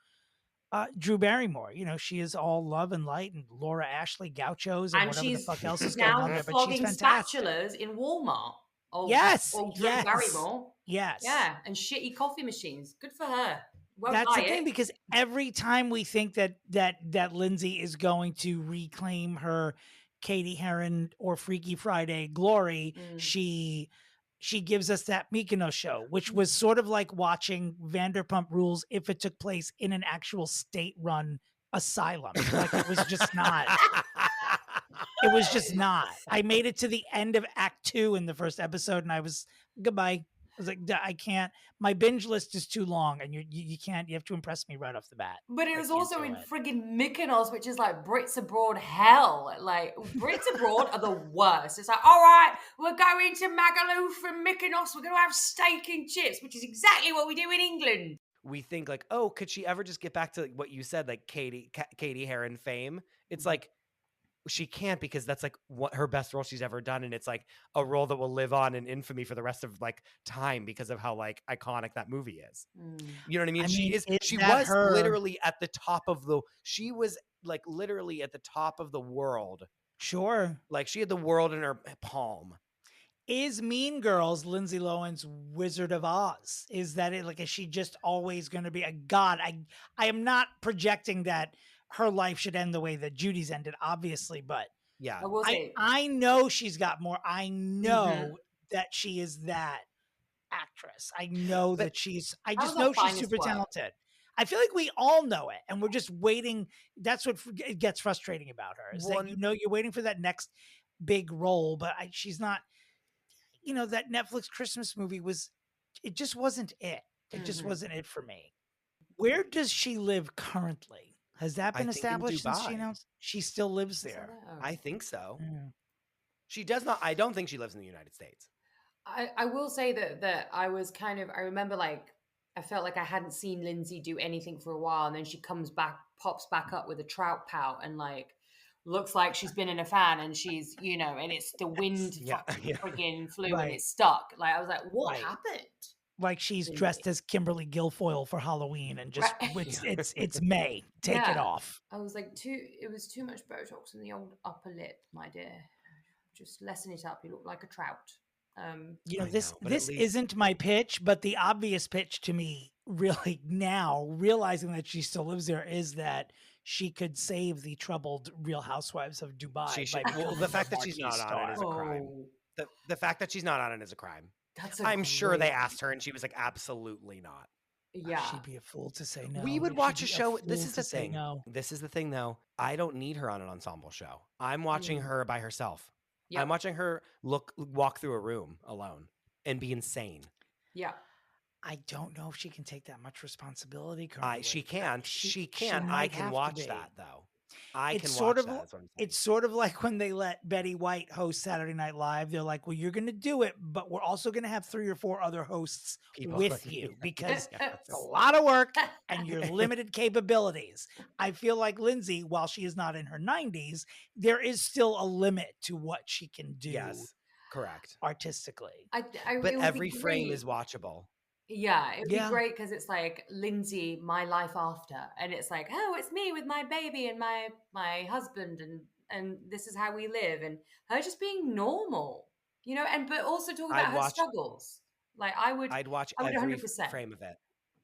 Drew Barrymore. You know, she is all love and light, and Laura Ashley Gauchos, and whatever the fuck else is going on there. But she's fantastic. Spatulas in Walmart. Yes, Drew Barrymore. Yes. Yeah, and shitty coffee machines. Good for her. That's the thing, because every time we think that Lindsay is going to reclaim her Katie Heron or Freaky Friday glory, she gives us that Mykonos show, which was sort of like watching Vanderpump Rules if it took place in an actual state-run asylum. Like, it was just not. It was just not. I made it to the end of Act 2 in the first episode, and I was goodbye. I was like, I can't. My binge list is too long, and you can't. You have to impress me right off the bat. But it was also in friggin' Mykonos, which is like Brits abroad hell. Like, Brits abroad are the worst. It's like, all right, we're going to Magaluf from Mykonos. We're going to have steak and chips, which is exactly what we do in England. We think like, oh, could she ever just get back to what you said, like Katie Heron fame? It's like, she can't, because that's like what her best role she's ever done, and it's like a role that will live on in infamy for the rest of like time because of how like iconic that movie is. You know what I mean? She was literally at the top of she was like literally at the top of the world. Sure. Like, she had the world in her palm. Is Mean Girls Lindsay Lohan's Wizard of Oz? Is that it? Like, is she just always going to be a god? I am not projecting that her life should end the way that Judy's ended, obviously, but yeah, I know she's got more. I know that she is that actress. I know that I just know she's super talented. I feel like we all know it, and we're just waiting. That's what gets frustrating about her, is that, you know, you're waiting for that next big role, but she's not. You know, that Netflix Christmas movie it just wasn't it. It just wasn't it for me. Where does she live currently? Has that been established since she announced? She still lives there. I think so. Yeah. She does not. I don't think she lives in the United States. I will say that I was kind of, I remember, like, I felt like I hadn't seen Lindsay do anything for a while, and then she pops back up with a trout pout, and like looks like she's been in a fan, and she's, you know, and it's the wind friggin' flew and it's stuck. Like, I was like, what happened? Like, she's dressed as Kimberly Guilfoyle for Halloween, and just it's May. Take it off. I was like, it was too much Botox in the old upper lip, my dear. Just lessen it up. You look like a trout. You know, this isn't my pitch, but the obvious pitch to me, really, now realizing that she still lives there, is that she could save the troubled Real Housewives of Dubai. She should. Well, the fact that she's not on it is a crime. The fact that she's not on it is a crime. I'm sure they asked her, and she was like, absolutely not. Yeah. She'd be a fool to say no. We would watch a show. This is the thing. No. This is the thing, though. I don't need her on an ensemble show. I'm watching her by herself. Yep. I'm watching her walk through a room alone and be insane. Yeah. I don't know if she can take that much responsibility currently. She can't. She can. I can watch that, though. I It's can sort watch of that. Is what I'm saying. it's sort of like when they let Betty White host Saturday Night Live. They're like, well, you're going to do it, but we're also going to have 3 or 4 other hosts People with like you me. because Yes. it's a lot of work and your limited capabilities. I feel like Lindsay, while she is not in her 90s, there is still a limit to what she can do Yes, correct. artistically. But But it would every be frame great. is watchable. Yeah, it would be Yeah. great because it's like Lindsay, my life after, and it's like, oh, it's me with my baby and my husband, and this is how we live, and her just being normal, and but also talk about I'd her watch struggles. Like I would every 100%. frame of it.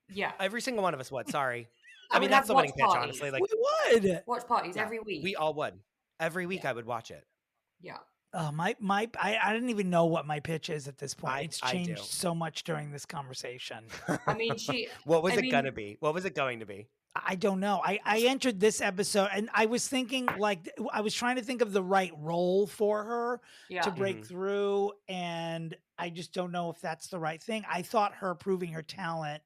Yeah, Every single one of us would. Sorry. I I mean, would that's have the watch winning pitch, parties. honestly. Like, We would. Watch parties yeah, every week. we all would. Every week Yeah. I would watch it. Yeah. I didn't even know what my pitch is at this point. It's I changed do. so much during this conversation. I mean, What was it gonna be? What was it going to be? I don't know. I entered this episode and I was thinking I was trying to think of the right role for her yeah. to break through, and I just don't know if that's the right thing. I thought her proving her talent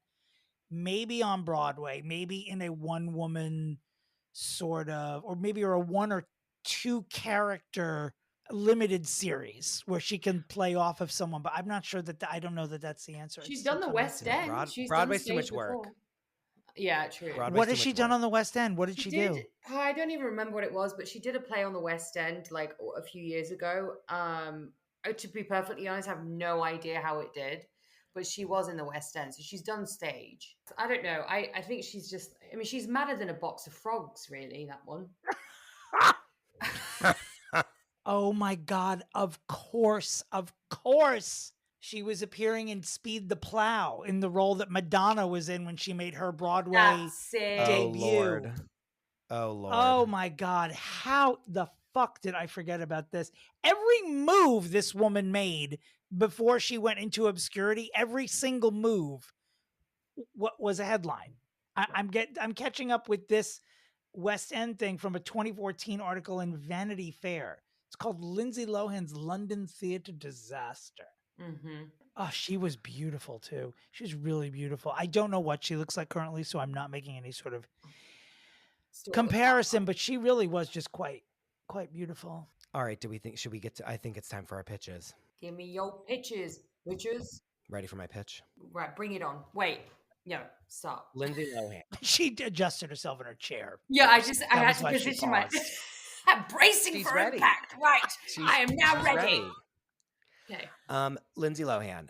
maybe on Broadway, maybe in a one woman sort of, or maybe or a 1 or 2 character limited series where she can play off of someone, but I'm not sure I don't know that that's the answer. She's It's still done the coming West to me. End. She's Broadway's done too much stage work. before. Yeah, true. Broadway's What too has she much done work. on the West End? What did she do? I don't even remember what it was, but she did a play on the West End like a few years ago. To be perfectly honest, I have no idea how it did, but she was in the West End, so she's done stage. I don't know. I think she's just. I mean, she's madder than a box of frogs, really. That one. Oh my God. Of course. Of course. She was appearing in Speed the Plow in the role that Madonna was in when she made her Broadway That's it. debut. Oh, Lord. Oh my God. How the fuck did I forget about this? Every move this woman made before she went into obscurity, every single move was a headline. I'm catching up with this West End thing from a 2014 article in Vanity Fair. It's called Lindsay Lohan's London Theatre Disaster. Mm-hmm. Oh, she was beautiful too. She was really beautiful. I don't know what she looks like currently, so I'm not making any sort of comparison, but she really was just quite beautiful. All right. Should we get to, I think it's time for our pitches. Give me your pitches, bitches. Ready for my pitch? Right, bring it on. Wait, no, stop. Lindsay Lohan. She adjusted herself in her chair. Yeah, I had to why she position my. paused. I'm bracing She's for ready. impact. Right, I am now She's ready. Okay. Lindsay Lohan,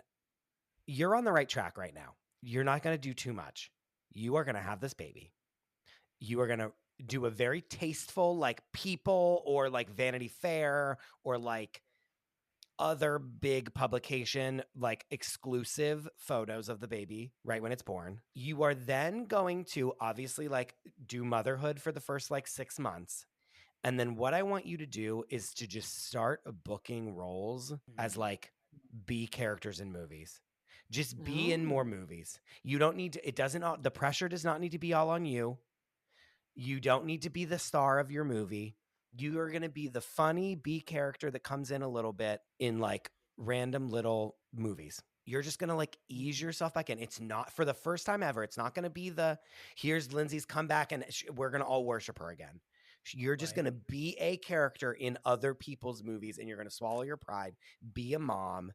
you're on the right track right now. You're not going to do too much. You are going to have this baby. You are going to do a very tasteful, like People or like Vanity Fair or like other big publication, like exclusive photos of the baby right when it's born. You are then going to obviously like do motherhood for the first like 6 months. And then what I want you to do is to just start booking roles as like B characters in movies. Just be in more movies. You don't need to, the pressure does not need to be all on you. You don't need to be the star of your movie. You are going to be the funny B character that comes in a little bit in like random little movies. You're just going to like ease yourself back in. It's not for the first time ever. It's not going to be here's Lindsay's comeback and we're going to all worship her again. You're just going to be a character in other people's movies and you're going to swallow your pride, be a mom,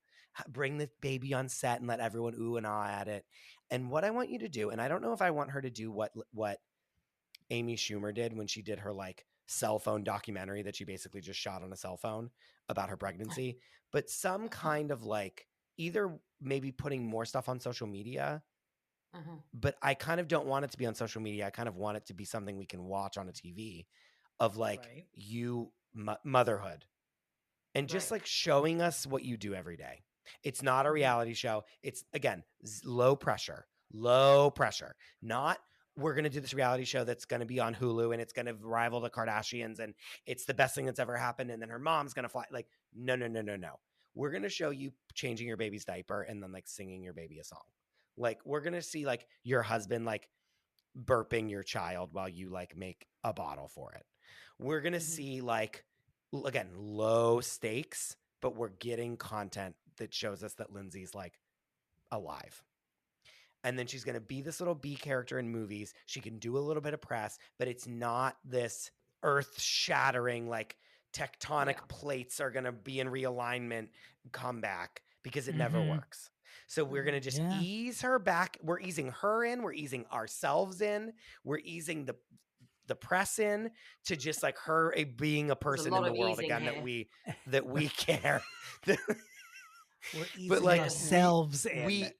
bring the baby on set and let everyone ooh and ah at it. And what I want you to do, and I don't know if I want her to do what Amy Schumer did when she did her like cell phone documentary that she basically just shot on a cell phone about her pregnancy, but some kind of like either maybe putting more stuff on social media. But I kind of don't want it to be on social media. I kind of want it to be something we can watch on a TV of like motherhood and just like showing us what you do every day. It's not a reality show. It's again, low pressure, not we're going to do this reality show that's going to be on Hulu and it's going to rival the Kardashians and it's the best thing that's ever happened. And then her mom's going to fly. Like, no. We're going to show you changing your baby's diaper and then like singing your baby a song. Like we're going to see like your husband, like burping your child while you like make a bottle for it. We're going to see like, again, low stakes, but we're getting content that shows us that Lindsay's like alive. And then she's going to be this little B character in movies. She can do a little bit of press, but it's not this earth-shattering, like tectonic plates are gonna be in realignment comeback, because it never works. So we're gonna just ease her back. We're easing her in. We're easing ourselves in. We're easing the press in to just like her being a person in the world again here. that we care. We're easing But like ourselves in.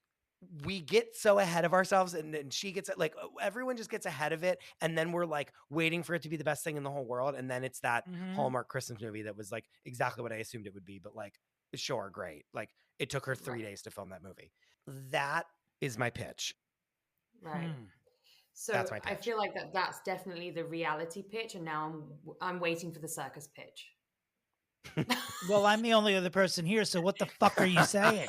We get so ahead of ourselves, and then she gets like everyone just gets ahead of it, and then we're like waiting for it to be the best thing in the whole world, and then it's that Hallmark Christmas movie that was like exactly what I assumed it would be, but like sure, great. Like it took her 3 days to film that movie. That is my pitch. Right. So that's my pitch. I feel like that's definitely the reality pitch, and now I'm waiting for the circus pitch. Well, I'm the only other person here, so what the fuck are you saying?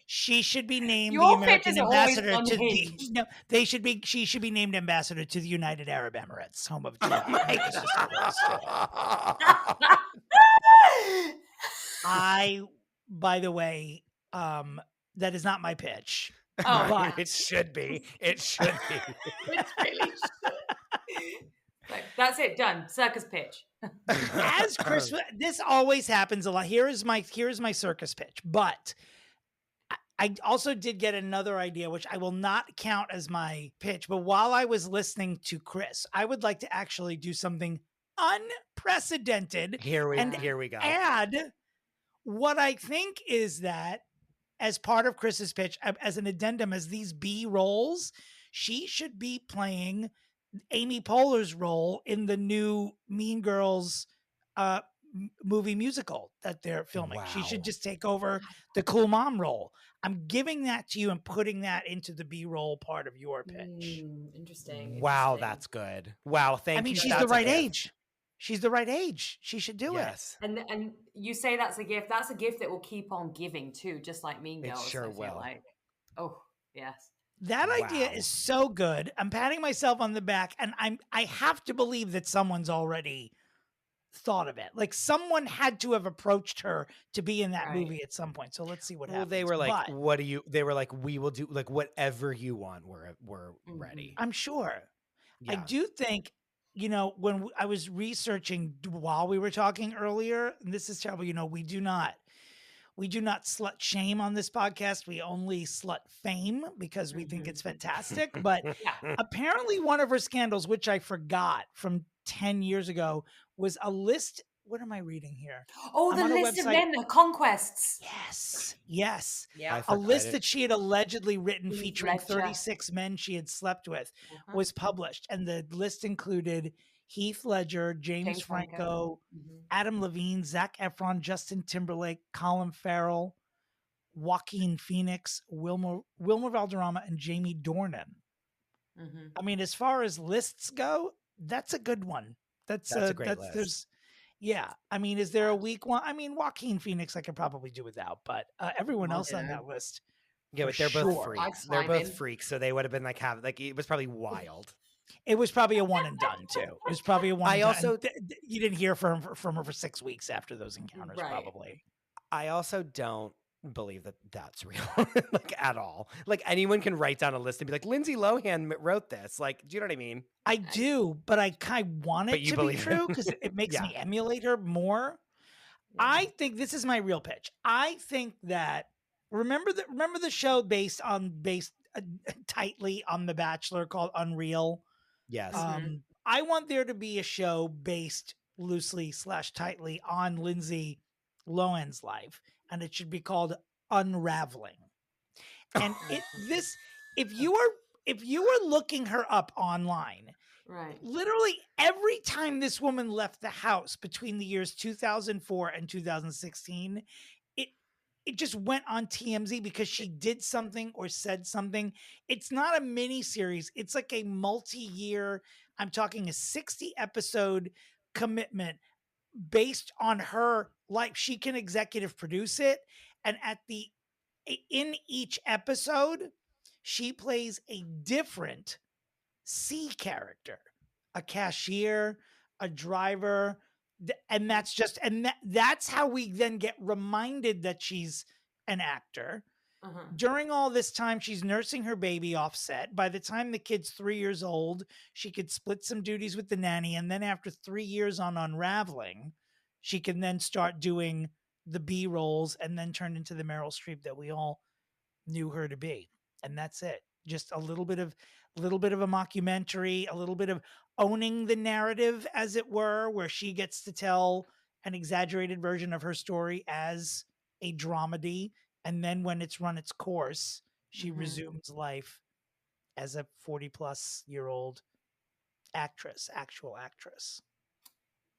She should be named the American ambassador to the. No, she should be named ambassador to the United Arab Emirates, home of. By the way, that is not my pitch. Oh, but it should be. It should be. It really should. Like, that's it. Done. Circus pitch. As Christmas, this always happens a lot. Here is my circus pitch, but I also did get another idea, which I will not count as my pitch. But while I was listening to Chris, I would like to actually do something unprecedented. Here we go. Add what I think is that as part of Chris's pitch, as an addendum, as these B roles, she should be playing Amy Poehler's role in the new Mean Girls movie musical that they're filming. Wow. She should just take over the cool mom role. I'm giving that to you and putting that into the B-roll part of your pitch. Interesting. Wow, that's good. Wow, thank you. I mean, she's the right age. She's the right age. She should do it. And you say that's a gift. That's a gift that will keep on giving too, just like Mean Girls. It sure will. Like, oh, yes. That idea is so good. I'm patting myself on the back, and I have to believe that someone's already thought of it. Like someone had to have approached her to be in that movie at some point. So let's see what happens. They were like, "What do you?" They were like, "We will do like whatever you want. We're ready." I'm sure. Yeah. I do think, you know, when I was researching while we were talking earlier, and this is terrible. You know, we do not slut shame on this podcast. We only slut fame because we think it's fantastic. But apparently one of her scandals, which I forgot from 10 years ago, was a list. What am I reading here? Oh, the list of men, the conquests. Yes. Yeah. A list that she had allegedly written featuring 36 men she had slept with was published. And the list included Heath Ledger, James Franco, Adam Levine, Zac Efron, Justin Timberlake, Colin Farrell, Joaquin Phoenix, Wilmer Valderrama, and Jamie Dornan. I mean, as far as lists go, that's a good one. That's a great list. I mean, is there a weak one? I mean, Joaquin Phoenix I could probably do without, but everyone else on that list. Yeah, but they're both freaks. They're both freaks, so they would have been like it was probably wild. It was probably a one and done too. It was probably a one. You didn't hear from her for 6 weeks after those encounters, probably. I also don't believe that that's real, like at all. Like anyone can write down a list and be like, Lindsay Lohan wrote this. Like, do you know what I mean? I do, but I kind of want it to be true because it makes me emulate her more. I think this is my real pitch. I think that remember the show based tightly on The Bachelor called Unreal. Yes. I want there to be a show based loosely / tightly on Lindsay Lohan's life, and it should be called Unraveling. And if you are looking her up online, literally every time this woman left the house between the years 2004 and 2016, it just went on TMZ because she did something or said something. It's not a mini series. It's like a multi-year, I'm talking a 60 episode commitment based on her life. She can executive produce it. And in each episode, she plays a different C character, a cashier, a driver, and that's how we then get reminded that she's an actor. During all this time, she's nursing her baby offset. By the time the kid's 3 years old, she could split some duties with the nanny. And then after 3 years on Unraveling, she can then start doing the B roles and then turn into the Meryl Streep that we all knew her to be. And that's it. Just a little bit of a mockumentary, a little bit of owning the narrative, as it were, where she gets to tell an exaggerated version of her story as a dramedy. And then when it's run its course, she resumes life as a 40-plus-year-old actual actress.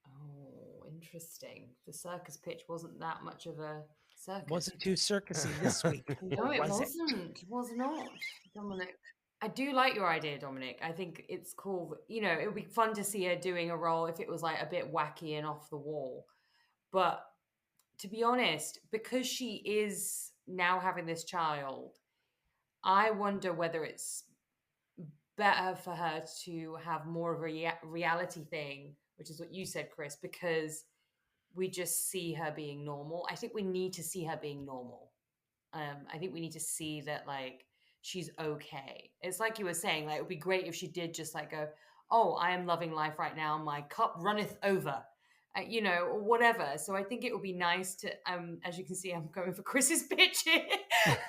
Oh, interesting. The circus pitch wasn't that much of a circus. Wasn't too circusy this week. No, it wasn't. It was not, Dominic. I do like your idea, Dominic. I think it's cool. You know, it would be fun to see her doing a role if it was like a bit wacky and off the wall. But to be honest, because she is now having this child, I wonder whether it's better for her to have more of a reality thing, which is what you said, Chris, because we just see her being normal. I think we need to see her being normal. I think we need to see that, like, she's okay. It's like you were saying, like, it would be great if she did just like go, oh, I am loving life right now. My cup runneth over, you know, or whatever. So I think it would be nice to, as you can see, I'm going for Chris's pitch here.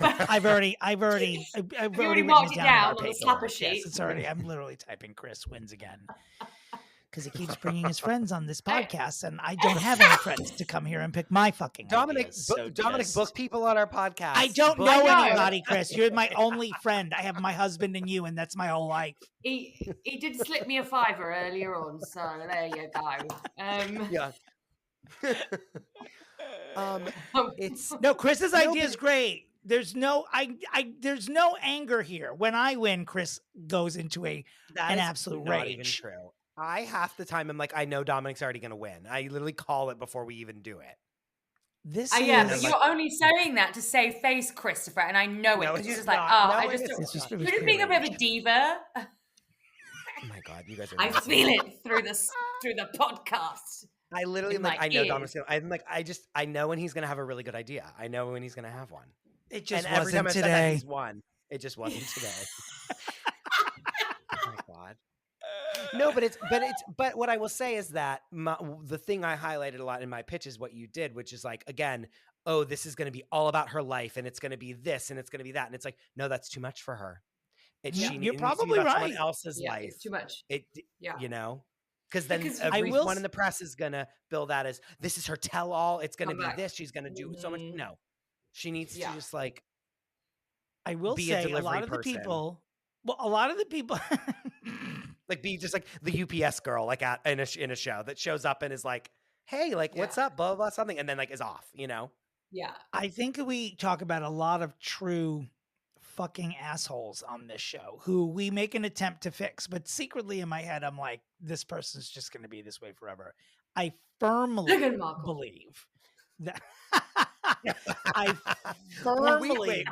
I've already marked it down on the slapper sheet. Yes, it's already, I'm literally typing Chris wins again. Because he keeps bringing his friends on this podcast, and I don't have any friends to come here and pick my fucking ideas. Dominic, book people on our podcast. I don't know anybody, Chris. You're my only friend. I have my husband and you, and that's my whole life. He did slip me a $5 earlier on, so there you go. Yeah. Chris's idea is great. There's no anger here. When I win, Chris goes into an absolute rage. Even true. I half the time I'm like, I know Dominic's already going to win. I literally call it before we even do it. But you're only saying that to save face, Christopher, and I know it because you're just like, I just don't. You're just being a bit of a diva. Oh my god, you guys are. I feel it through the podcast. I literally I know Dominic's gonna. I'm like, I know when he's gonna have a really good idea. I know when he's gonna have one. It just and every wasn't time I today. said that, he's won. It just wasn't today. Oh my god. No, but what I will say is that the thing I highlighted a lot in my pitch is what you did, which is like, again, oh, this is going to be all about her life, and it's going to be this, and it's going to be that, and it's like, no, that's too much for her. You're probably right. Someone else's life, it's too much. You know, because then everyone in the press is going to bill that as this is her tell-all. It's going to be this. She's going to do so much. No, she needs to just like. I will say a lot of the people. Like be just like the UPS girl, like in a show that shows up and is like, "Hey, like, what's up?" Blah, blah blah something, and then like is off. You know? Yeah. I think we talk about a lot of true fucking assholes on this show who we make an attempt to fix, but secretly in my head, I'm like, this person's just going to be this way forever. I firmly believe that. I firmly wait.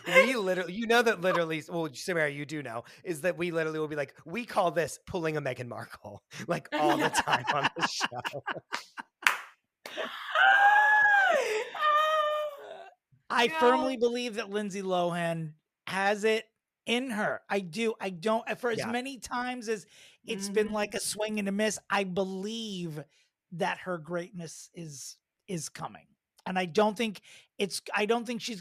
We literally, you know that literally, well, Sumera, you do know, is that we literally will be like, we call this pulling a Meghan Markle, like all the time on the show. I firmly believe that Lindsay Lohan has it in her. I do. I don't. For as many times as it's been like a swing and a miss, I believe that her greatness is coming. And I don't think she's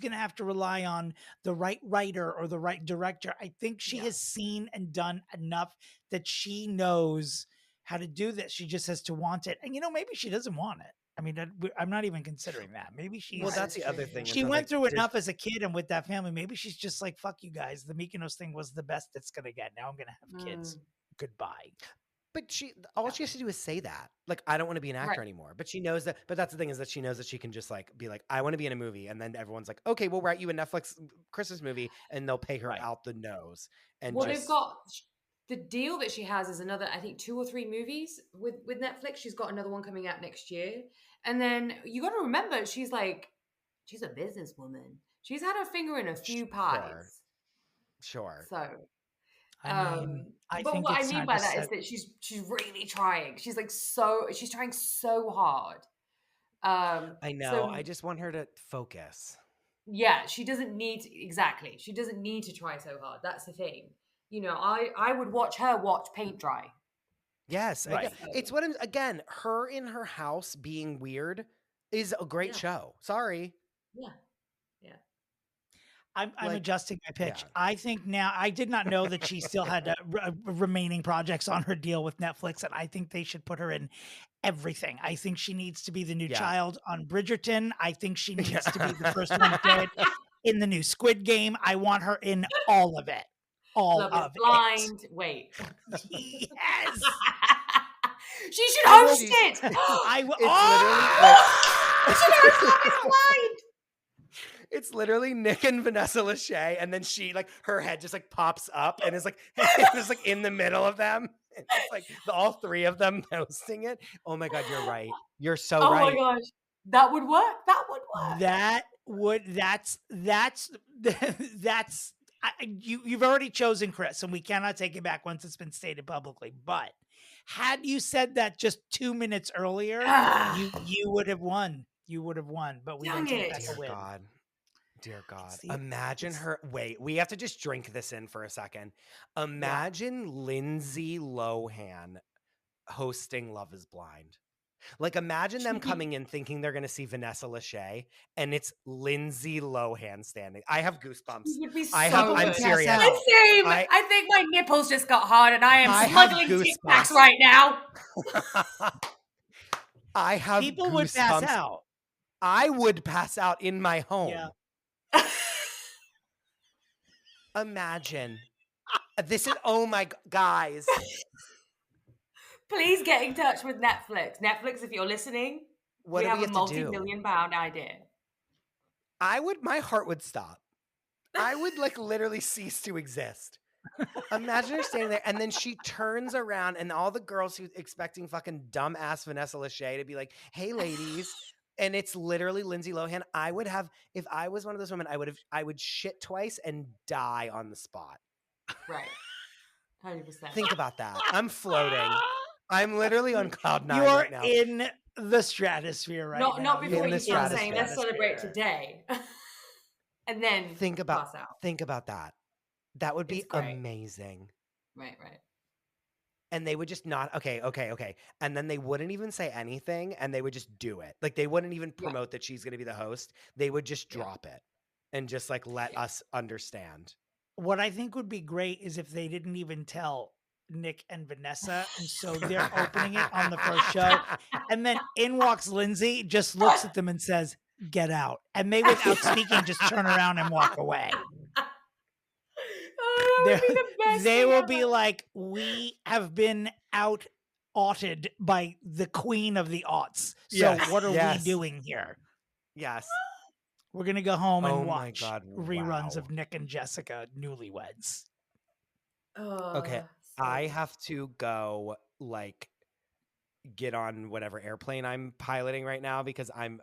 going to have to rely on the right writer or the right director. I think she has seen and done enough that she knows how to do this. She just has to want it. And, maybe she doesn't want it. I mean, I'm not even considering that. Maybe she's... Well, that's the other thing. She went through enough as a kid and with that family. Maybe she's just like, fuck you guys. The Mykonos thing was the best it's going to get. Now I'm going to have kids. Goodbye. But all she has to do is say that. Like, I don't want to be an actor anymore. But she knows that. But that's the thing, is that she knows that she can just like be like, I want to be in a movie. And then everyone's like, okay, we'll write you a Netflix Christmas movie. And they'll pay her out the nose. And they've got the deal that she has is another, I think, 2 or 3 movies with Netflix. She's got another one coming out next year. And then you got to remember, she's a businesswoman. She's had her finger in a few pies. Sure. So... I mean, but what I mean by that is that she's really trying. She's trying so hard. I know. So I just want her to focus. yeah, she doesn't need exactly. She doesn't need to try so hard. That's the thing. I would watch her watch paint dry. Yes, Right. it's what again. Her in her house being weird is a great Yeah. show. Sorry. Yeah. I'm Like, adjusting my pitch. yeah. I think now I did not know that she still had remaining projects on her deal with Netflix, and I think they should put her in everything. I think she needs to be the new Yeah. child on Bridgerton. I think she needs Yeah. to be the first one dead in the new Squid Game. I want her in all of it. All Love of is Blind. Wait. it. Yes. She should host She's- it. I will. She should host Love is Blind. It's literally Nick and Vanessa Lachey, and then she like her head just like pops up and is like just like in the middle of them. It's like all three of them hosting it. Oh my god, you're right. You're so Oh right. my gosh, that would work. That would work. That's you've already chosen Chris, and we cannot take it back once it's been stated publicly. But had you said that just 2 minutes earlier, you would have won. You would have won. But we didn't take that to Dear win. God. Dear God. See, Imagine her. Wait, we have to just drink this in for a second. Imagine Lindsay Lohan hosting Love is Blind. Like, imagine them coming in thinking they're going to see Vanessa Lachey, and it's Lindsay Lohan standing. I have goosebumps. It would be so I'm good. serious. Same. I think my nipples just got hard, and I am have smuggling Tic goosebumps. Tacs right now. I have People goosebumps. would pass out. I would pass out in my home. Yeah. Imagine. This is, oh my, guys. Please get in touch with Netflix. Netflix, if you're listening, What we do have we a have to do? multi-million-pound idea. My heart would stop. I would like literally cease to exist. Imagine her standing there, and then she turns around, and all the girls who expecting fucking dumbass Vanessa Lachey to be like, "Hey, ladies," and it's literally Lindsay Lohan. I would have, if I was one of those women, I would shit twice and die on the spot. Right. 100%. Think about that. I'm floating. I'm literally on cloud nine You are right now. in the stratosphere right now. Not before In you the start saying, stratosphere. let's celebrate today. And then Think about that. That would be It's great. amazing. Right. And they would just not, okay. And then they wouldn't even say anything, and they would just do it. Like, they wouldn't even promote that she's going to be the host. They would just drop it and just like let us understand. What I think would be great is if they didn't even tell Nick and Vanessa, and so they're opening it on the first show, and then in walks Lindsay, just looks at them and says, "Get out," and they, without speaking, just turn around and walk away. Oh, that would be the best They thing will ever. be like, "We have been out-aughted by the queen of the aughts. So Yes, what are yes. we doing here? Yes. We're gonna go home and Oh my watch God, reruns wow. of Nick and Jessica Newlyweds." Okay, I have to go like get on whatever airplane I'm piloting right now because I'm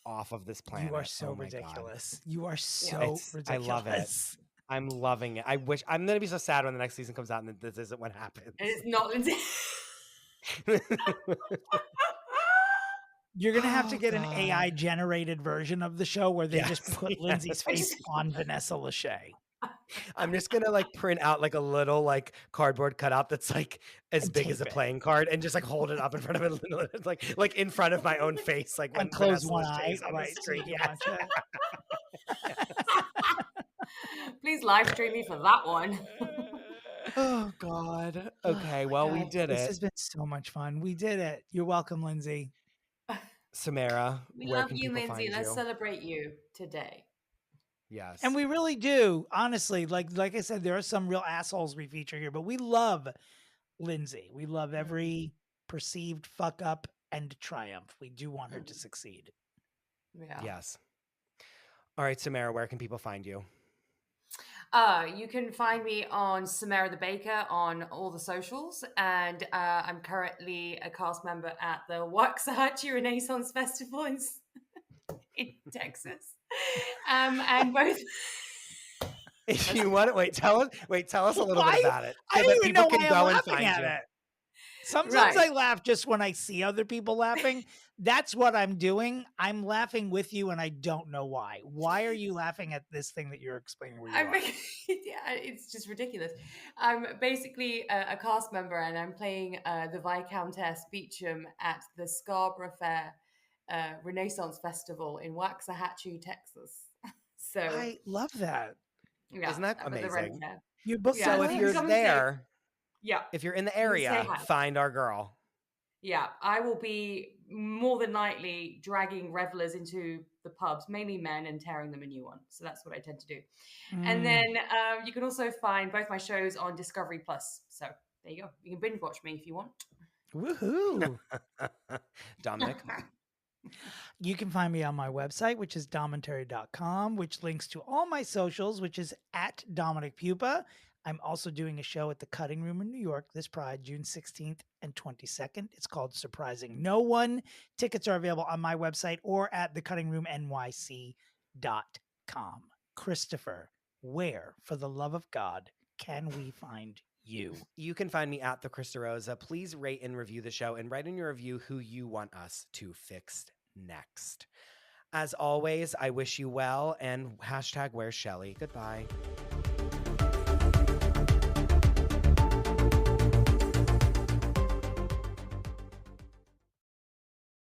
off of this planet. You are so Oh my God. ridiculous. You are so ridiculous. I love it. I'm loving it. I wish I'm gonna be so sad when the next season comes out and this isn't what happens. And it's not Lindsay. You're gonna have to get an God. AI generated version of the show where they just Yes, put Lindsay's face on Vanessa Lachey. I'm just gonna like print out like a little like cardboard cutout that's like as And big as a tape it. playing card and just like hold it up in front of it, like in front of my own face, like when And close Vanessa one Lachey eye, is on the right? So screen. you Yes. can watch it. Please live stream me for that one. Oh God. Okay, well we God, did This it. has been so much fun. We did it. You're welcome, Lindsay. Sumera, We where love can you, people Lindsay. find Let's you? celebrate you today. Yes. And we really do, honestly. Like I said, there are some real assholes we feature here, but we love Lindsay. We love every perceived fuck up and triumph. We do want her to succeed. Yeah. Yes. All right, Sumera, where can people find you? You can find me on Sumera the Baker on all the socials, and I'm currently a cast member at the Waxahachie Renaissance Festival in Texas. And both. If you want to tell us a little Why- bit about it. I so don't that even know people why can I'm go and laughing find at you. it. Sometimes Right. I laugh just when I see other people laughing. That's what I'm doing. I'm laughing with you and I don't know why. Why are you laughing at this thing that you're explaining where you are? Yeah, it's just ridiculous. I'm basically a cast member, and I'm playing the Viscountess Beecham at the Scarborough Fair Renaissance Festival in Waxahachie, Texas. So I love that. yeah, Isn't that at the Ren amazing? Fair. You booked Yeah, So that if so you're come and say, there, yeah, if you're in the come and say area, hi. find our girl. Yeah, I will be more than likely dragging revelers into the pubs, mainly men, and tearing them a new one. So that's what I tend to do. And then you can also find both my shows on Discovery Plus. So there you go. You can binge watch me if you want. Woohoo. Dominick. You can find me on my website, which is domentary.com, which links to all my socials, which is at Dominick Pupa. I'm also doing a show at the Cutting Room in New York this Pride, June 16th and 22nd. It's called Surprising No One. Tickets are available on my website or at thecuttingroomnyc.com. Christopher, where, for the love of God, can we find you? You can find me at the Chris DeRosa. Please rate and review the show and write in your review who you want us to fix next. As always, I wish you well and hashtag where's Shelly. Goodbye.